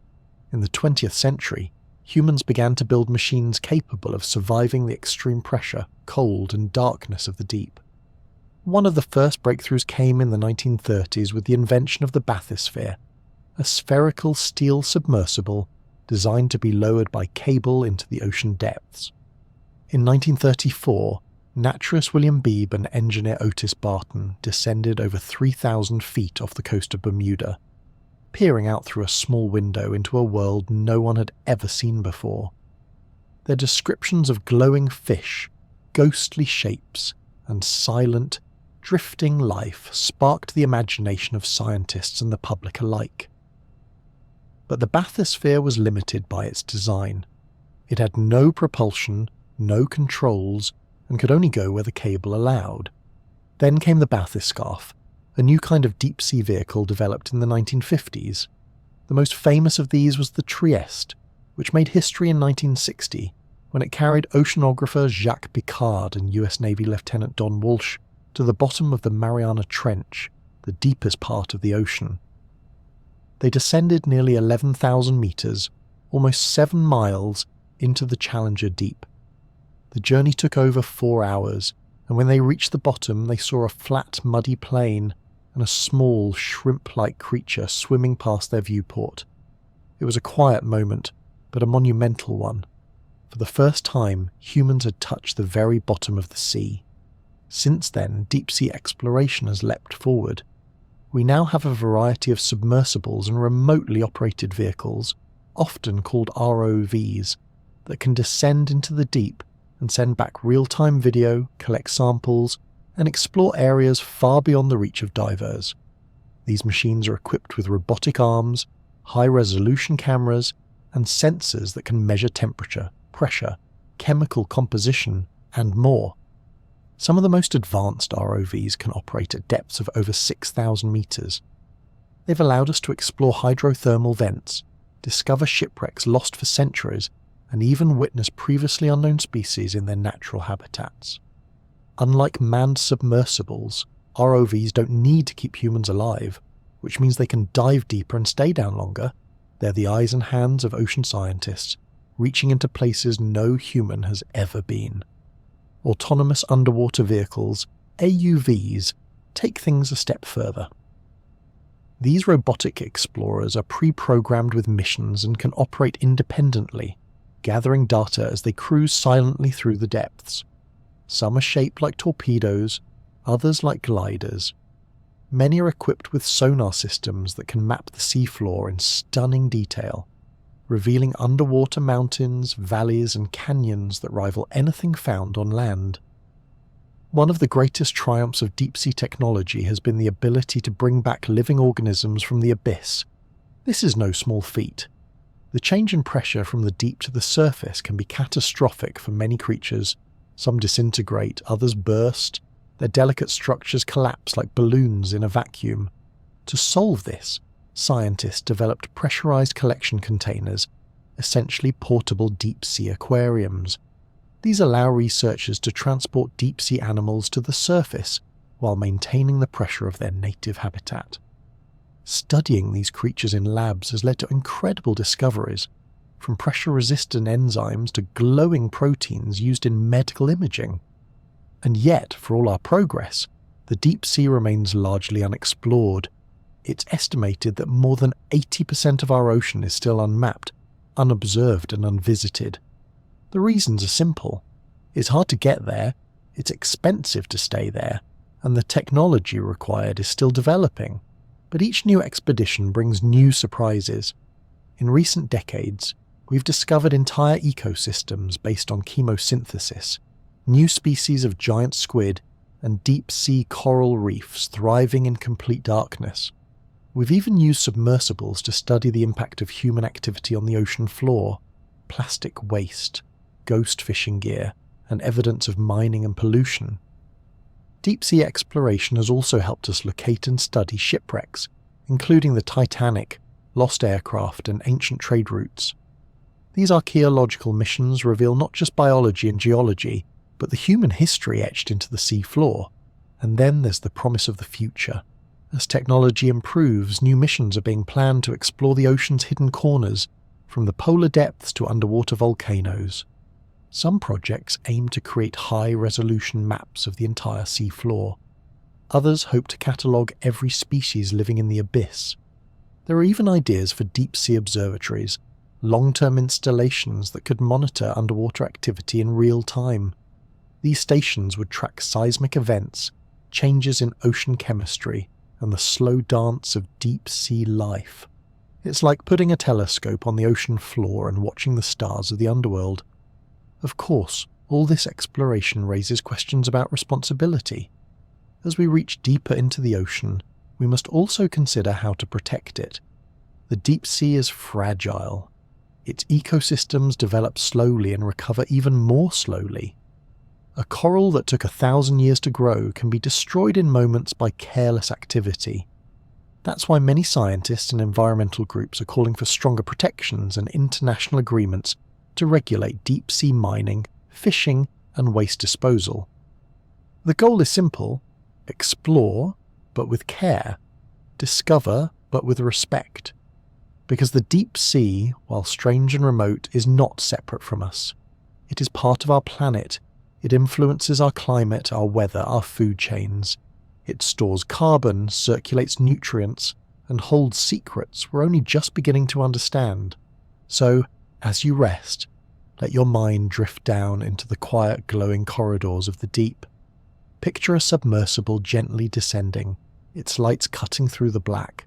In the 20th century, humans began to build machines capable of surviving the extreme pressure, cold, and darkness of the deep. One of the first breakthroughs came in the 1930s with the invention of the bathysphere, a spherical steel submersible designed to be lowered by cable into the ocean depths. In 1934, naturalist William Beebe and engineer Otis Barton descended over 3,000 feet off the coast of Bermuda, peering out through a small window into a world no one had ever seen before. Their descriptions of glowing fish, ghostly shapes, and silent, drifting life sparked the imagination of scientists and the public alike. But the bathysphere was limited by its design. It had no propulsion, no controls, and could only go where the cable allowed. Then came the bathyscaphe, a new kind of deep-sea vehicle developed in the 1950s. The most famous of these was the Trieste, which made history in 1960 when it carried oceanographer Jacques Piccard and US Navy Lieutenant Don Walsh to the bottom of the Mariana Trench, the deepest part of the ocean. They descended nearly 11,000 meters, almost 7 miles, into the Challenger Deep. The journey took over 4 hours, and when they reached the bottom they saw a flat, muddy plain and a small, shrimp-like creature swimming past their viewport. It was a quiet moment, but a monumental one. For the first time, humans had touched the very bottom of the sea. Since then, deep-sea exploration has leapt forward. We now have a variety of submersibles and remotely operated vehicles, often called ROVs, that can descend into the deep and send back real-time video, collect samples, and explore areas far beyond the reach of divers. These machines are equipped with robotic arms, high-resolution cameras, and sensors that can measure temperature, pressure, chemical composition, and more. Some of the most advanced ROVs can operate at depths of over 6,000 meters. They've allowed us to explore hydrothermal vents, discover shipwrecks lost for centuries, and even witness previously unknown species in their natural habitats. Unlike manned submersibles, ROVs don't need to keep humans alive, which means they can dive deeper and stay down longer. They're the eyes and hands of ocean scientists, reaching into places no human has ever been. Autonomous underwater vehicles, AUVs, take things a step further. These robotic explorers are pre-programmed with missions and can operate independently, gathering data as they cruise silently through the depths. Some are shaped like torpedoes, others like gliders. Many are equipped with sonar systems that can map the seafloor in stunning detail, revealing underwater mountains, valleys, and canyons that rival anything found on land. One of the greatest triumphs of deep-sea technology has been the ability to bring back living organisms from the abyss. This is no small feat. The change in pressure from the deep to the surface can be catastrophic for many creatures. Some disintegrate, others burst. Their delicate structures collapse like balloons in a vacuum. To solve this, scientists developed pressurized collection containers, essentially portable deep-sea aquariums. These allow researchers to transport deep-sea animals to the surface while maintaining the pressure of their native habitat. Studying these creatures in labs has led to incredible discoveries, from pressure-resistant enzymes to glowing proteins used in medical imaging. And yet, for all our progress, the deep sea remains largely unexplored. It's estimated that more than 80% of our ocean is still unmapped, unobserved and unvisited. The reasons are simple. It's hard to get there, it's expensive to stay there, and the technology required is still developing. But each new expedition brings new surprises. In recent decades, we've discovered entire ecosystems based on chemosynthesis, new species of giant squid, and deep-sea coral reefs thriving in complete darkness. We've even used submersibles to study the impact of human activity on the ocean floor, plastic waste, ghost fishing gear, and evidence of mining and pollution. Deep-sea exploration has also helped us locate and study shipwrecks, including the Titanic, lost aircraft, and ancient trade routes. These archaeological missions reveal not just biology and geology, but the human history etched into the sea floor. And then there's the promise of the future. As technology improves, new missions are being planned to explore the ocean's hidden corners, from the polar depths to underwater volcanoes. Some projects aim to create high-resolution maps of the entire seafloor. Others hope to catalogue every species living in the abyss. There are even ideas for deep-sea observatories, long-term installations that could monitor underwater activity in real time. These stations would track seismic events, changes in ocean chemistry, and the slow dance of deep-sea life. It's like putting a telescope on the ocean floor and watching the stars of the underworld. Of course, all this exploration raises questions about responsibility. As we reach deeper into the ocean, we must also consider how to protect it. The deep sea is fragile. Its ecosystems develop slowly and recover even more slowly. A coral that took 1,000 years to grow can be destroyed in moments by careless activity. That's why many scientists and environmental groups are calling for stronger protections and international agreements to regulate deep-sea mining, fishing, and waste disposal. The goal is simple: explore, but with care. Discover, but with respect. Because the deep sea, while strange and remote, is not separate from us. It is part of our planet. It influences our climate, our weather, our food chains. It stores carbon, circulates nutrients, and holds secrets we're only just beginning to understand. So, as you rest, let your mind drift down into the quiet, glowing corridors of the deep. Picture a submersible gently descending, its lights cutting through the black.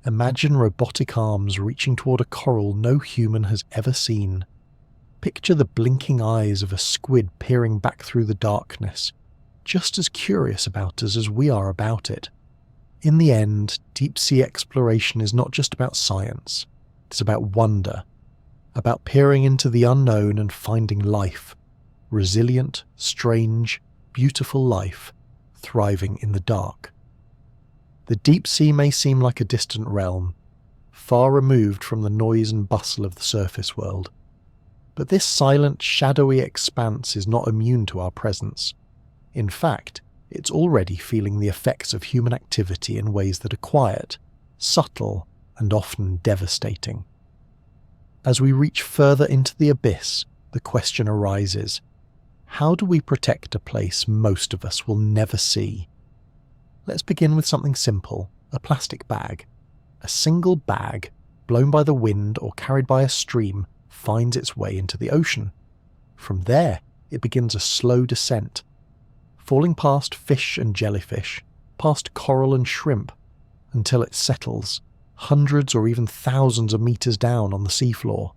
Imagine robotic arms reaching toward a coral no human has ever seen. Picture the blinking eyes of a squid peering back through the darkness, just as curious about us as we are about it. In the end, deep-sea exploration is not just about science. It's about wonder, about peering into the unknown and finding life. Resilient, strange, beautiful life, thriving in the dark. The deep sea may seem like a distant realm, far removed from the noise and bustle of the surface world. But this silent, shadowy expanse is not immune to our presence. In fact, it's already feeling the effects of human activity in ways that are quiet, subtle, and often devastating. As we reach further into the abyss, the question arises: how do we protect a place most of us will never see? Let's begin with something simple: a plastic bag. A single bag, blown by the wind or carried by a stream, finds its way into the ocean. From there, it begins a slow descent, falling past fish and jellyfish, past coral and shrimp, until it settles, hundreds or even thousands of meters down on the seafloor.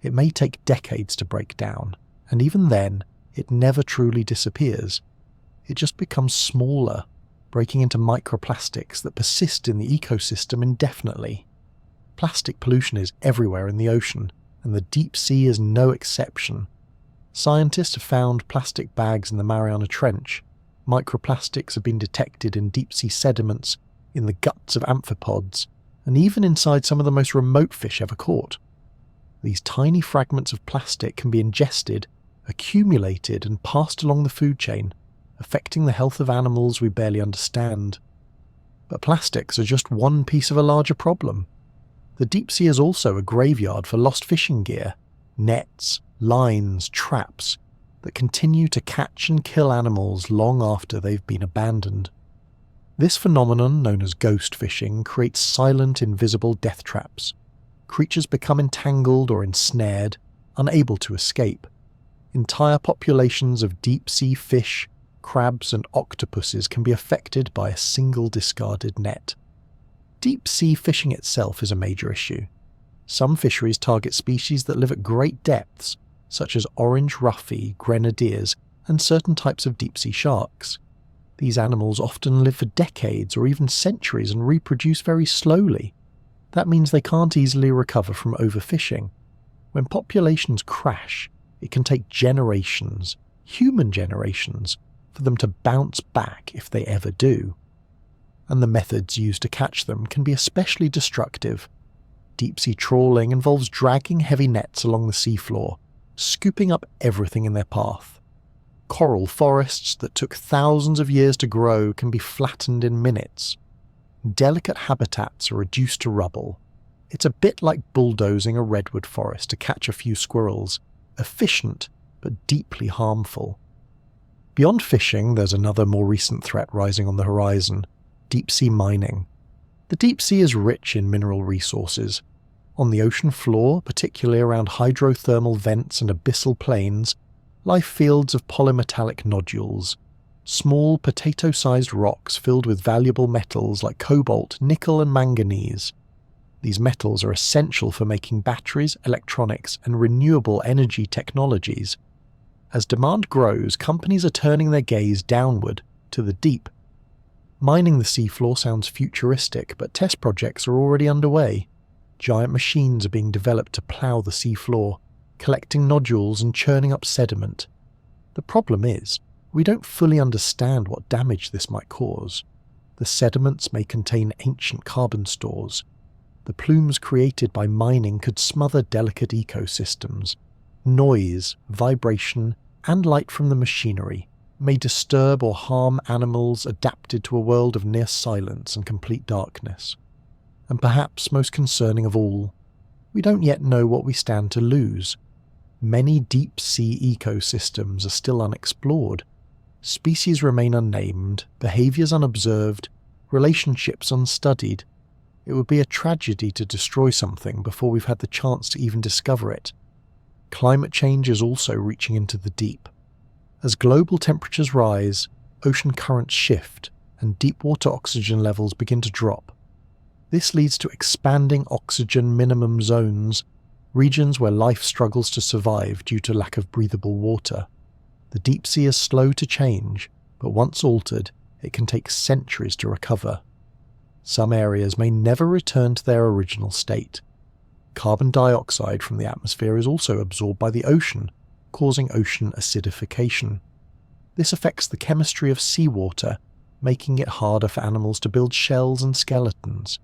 It may take decades to break down, and even then, it never truly disappears. It just becomes smaller, breaking into microplastics that persist in the ecosystem indefinitely. Plastic pollution is everywhere in the ocean, and the deep sea is no exception. Scientists have found plastic bags in the Mariana Trench. Microplastics have been detected in deep-sea sediments, in the guts of amphipods, and even inside some of the most remote fish ever caught. These tiny fragments of plastic can be ingested, accumulated, and passed along the food chain, affecting the health of animals we barely understand. But plastics are just one piece of a larger problem. The deep sea is also a graveyard for lost fishing gear, nets, lines, traps that continue to catch and kill animals long after they've been abandoned. This phenomenon, known as ghost fishing, creates silent, invisible death traps. Creatures become entangled or ensnared, unable to escape. Entire populations of deep-sea fish, crabs and octopuses can be affected by a single discarded net. Deep-sea fishing itself is a major issue. Some fisheries target species that live at great depths, such as orange ruffy, grenadiers, and certain types of deep-sea sharks. These animals often live for decades or even centuries and reproduce very slowly. That means they can't easily recover from overfishing. When populations crash, it can take generations, human generations, for them to bounce back if they ever do. And the methods used to catch them can be especially destructive. Deep-sea trawling involves dragging heavy nets along the seafloor, scooping up everything in their path. Coral forests that took thousands of years to grow can be flattened in minutes. Delicate habitats are reduced to rubble. It's a bit like bulldozing a redwood forest to catch a few squirrels, efficient but deeply harmful. Beyond fishing, there's another more recent threat rising on the horizon: deep-sea mining. The deep sea is rich in mineral resources. On the ocean floor, particularly around hydrothermal vents and abyssal plains, lie fields of polymetallic nodules, small potato-sized rocks filled with valuable metals like cobalt, nickel and manganese. These metals are essential for making batteries, electronics and renewable energy technologies. As demand grows, companies are turning their gaze downward, to the deep. Mining the seafloor sounds futuristic, but test projects are already underway. Giant machines are being developed to plough the seafloor, collecting nodules and churning up sediment. The problem is, we don't fully understand what damage this might cause. The sediments may contain ancient carbon stores. The plumes created by mining could smother delicate ecosystems. Noise, vibration, and light from the machinery may disturb or harm animals adapted to a world of near silence and complete darkness. And perhaps most concerning of all, we don't yet know what we stand to lose. Many deep-sea ecosystems are still unexplored. Species remain unnamed, behaviours unobserved, relationships unstudied. It would be a tragedy to destroy something before we've had the chance to even discover it. Climate change is also reaching into the deep. As global temperatures rise, ocean currents shift, and deep water oxygen levels begin to drop. This leads to expanding oxygen minimum zones, regions where life struggles to survive due to lack of breathable water. The deep sea is slow to change, but once altered, it can take centuries to recover. Some areas may never return to their original state. Carbon dioxide from the atmosphere is also absorbed by the ocean, causing ocean acidification. This affects the chemistry of seawater, making it harder for animals to build shells and skeletons.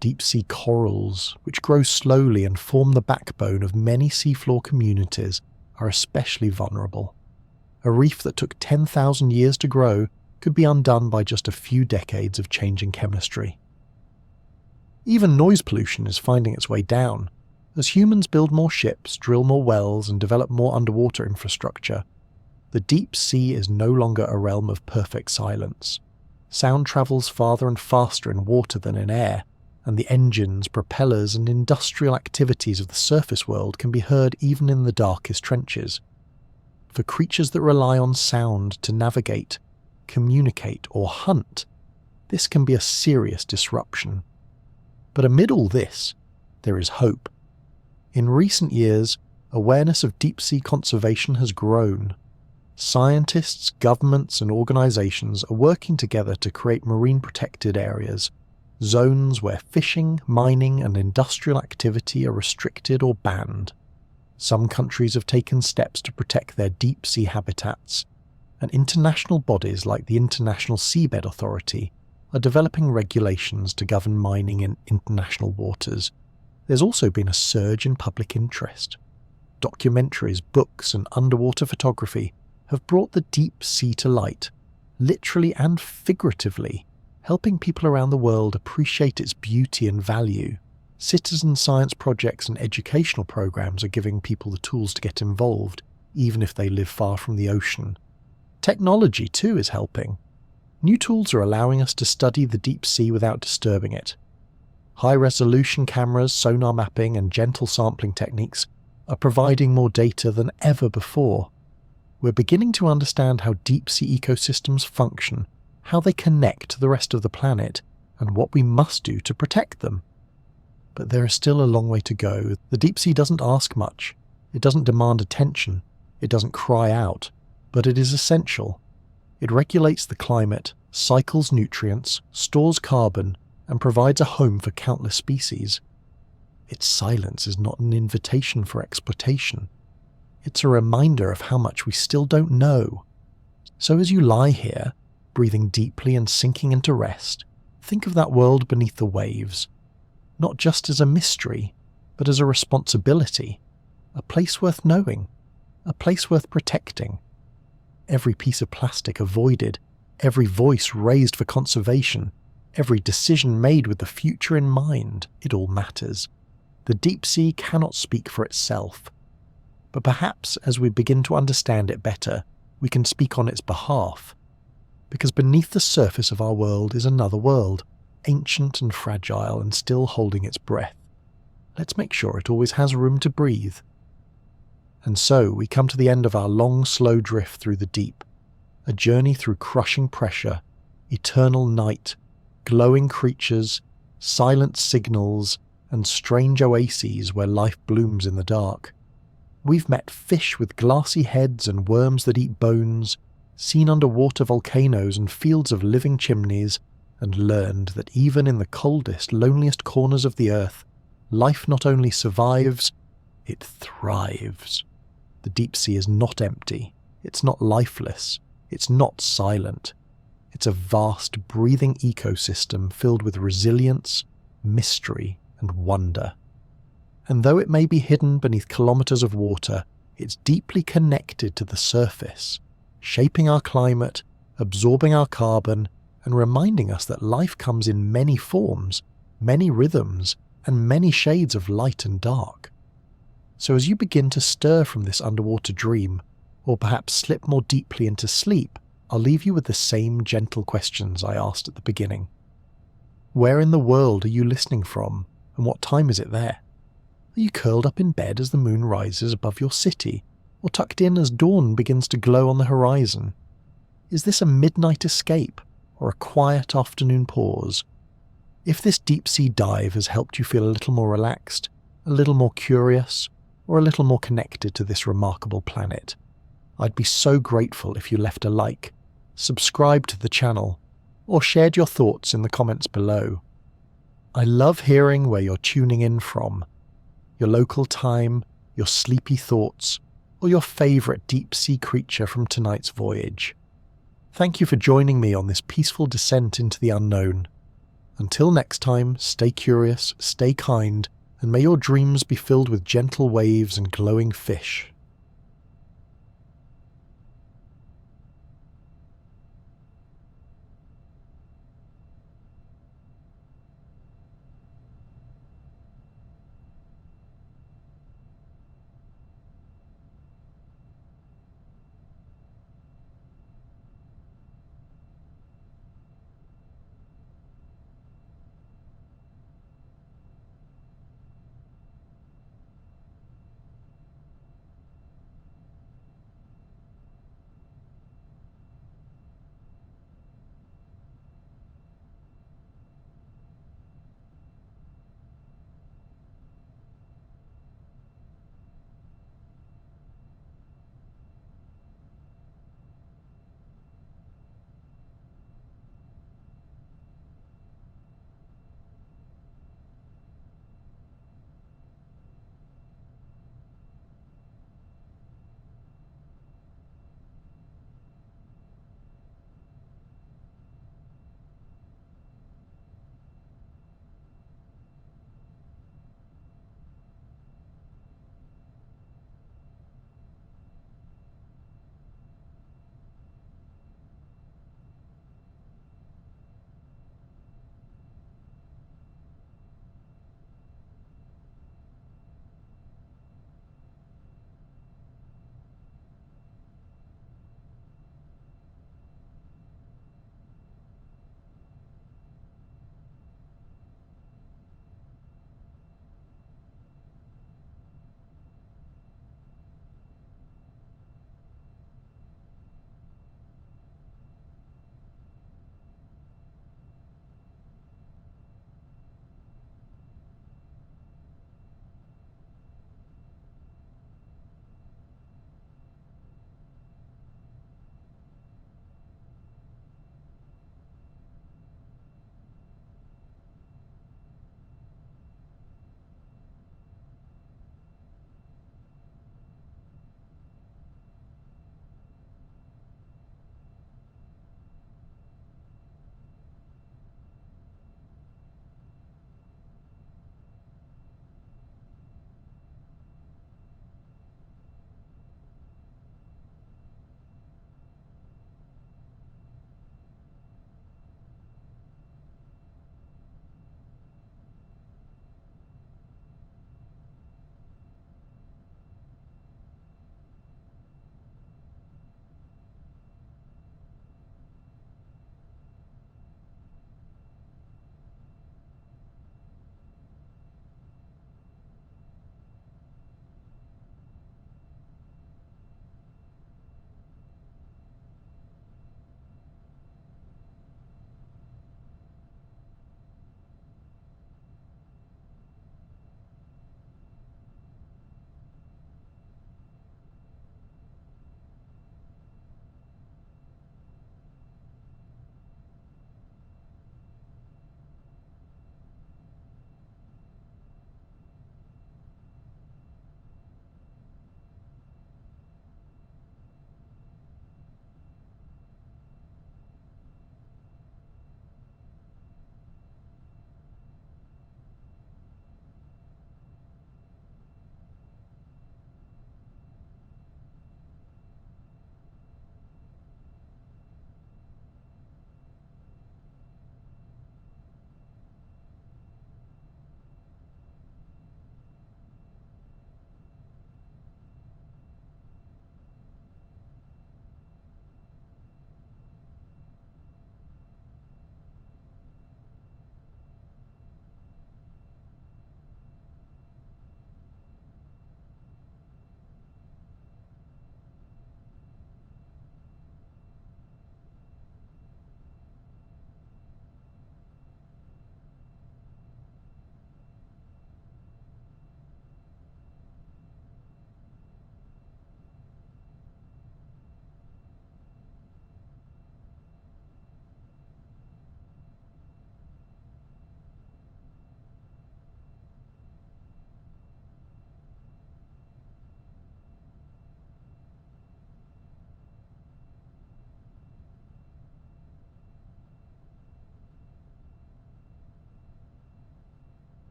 Deep-sea corals, which grow slowly and form the backbone of many seafloor communities, are especially vulnerable. A reef that took 10,000 years to grow could be undone by just a few decades of changing chemistry. Even noise pollution is finding its way down. As humans build more ships, drill more wells, and develop more underwater infrastructure, the deep sea is no longer a realm of perfect silence. Sound travels farther and faster in water than in air, and the engines, propellers, and industrial activities of the surface world can be heard even in the darkest trenches. For creatures that rely on sound to navigate, communicate, or hunt, this can be a serious disruption. But amid all this, there is hope. In recent years, awareness of deep-sea conservation has grown. Scientists, governments, and organizations are working together to create marine protected areas, zones where fishing, mining, and industrial activity are restricted or banned. Some countries have taken steps to protect their deep-sea habitats, and international bodies like the International Seabed Authority are developing regulations to govern mining in international waters. There's also been a surge in public interest. Documentaries, books, and underwater photography have brought the deep sea to light, literally and figuratively, helping people around the world appreciate its beauty and value. Citizen science projects and educational programs are giving people the tools to get involved, even if they live far from the ocean. Technology, too, is helping. New tools are allowing us to study the deep sea without disturbing it. High-resolution cameras, sonar mapping, and gentle sampling techniques are providing more data than ever before. We're beginning to understand how deep-sea ecosystems function, how they connect to the rest of the planet, and what we must do to protect them. But there is still a long way to go. The deep sea doesn't ask much. It doesn't demand attention. It doesn't cry out. But it is essential. It regulates the climate, cycles nutrients, stores carbon, and provides a home for countless species. Its silence is not an invitation for exploitation. It's a reminder of how much we still don't know. So as you lie here, breathing deeply and sinking into rest, think of that world beneath the waves, not just as a mystery, but as a responsibility, a place worth knowing, a place worth protecting. Every piece of plastic avoided, every voice raised for conservation, every decision made with the future in mind, it all matters. The deep sea cannot speak for itself, but perhaps as we begin to understand it better, we can speak on its behalf. Because beneath the surface of our world is another world, ancient and fragile and still holding its breath. Let's make sure it always has room to breathe. And so we come to the end of our long, slow drift through the deep, a journey through crushing pressure, eternal night, glowing creatures, silent signals, and strange oases where life blooms in the dark. We've met fish with glassy heads and worms that eat bones, seen underwater volcanoes and fields of living chimneys, and learned that even in the coldest, loneliest corners of the earth, life not only survives, it thrives. The deep sea is not empty, it's not lifeless, it's not silent. It's a vast, breathing ecosystem filled with resilience, mystery, and wonder. And though it may be hidden beneath kilometers of water, it's deeply connected to the surface, shaping our climate, absorbing our carbon, and reminding us that life comes in many forms, many rhythms, and many shades of light and dark. So as you begin to stir from this underwater dream, or perhaps slip more deeply into sleep, I'll leave you with the same gentle questions I asked at the beginning. Where in the world are you listening from, and what time is it there? Are you curled up in bed as the moon rises above your city, or tucked in as dawn begins to glow on the horizon? Is this a midnight escape, or a quiet afternoon pause? If this deep-sea dive has helped you feel a little more relaxed, a little more curious, or a little more connected to this remarkable planet, I'd be so grateful if you left a like, subscribed to the channel, or shared your thoughts in the comments below. I love hearing where you're tuning in from, your local time, your sleepy thoughts, or your favourite deep-sea creature from tonight's voyage. Thank you for joining me on this peaceful descent into the unknown. Until next time, stay curious, stay kind, and may your dreams be filled with gentle waves and glowing fish.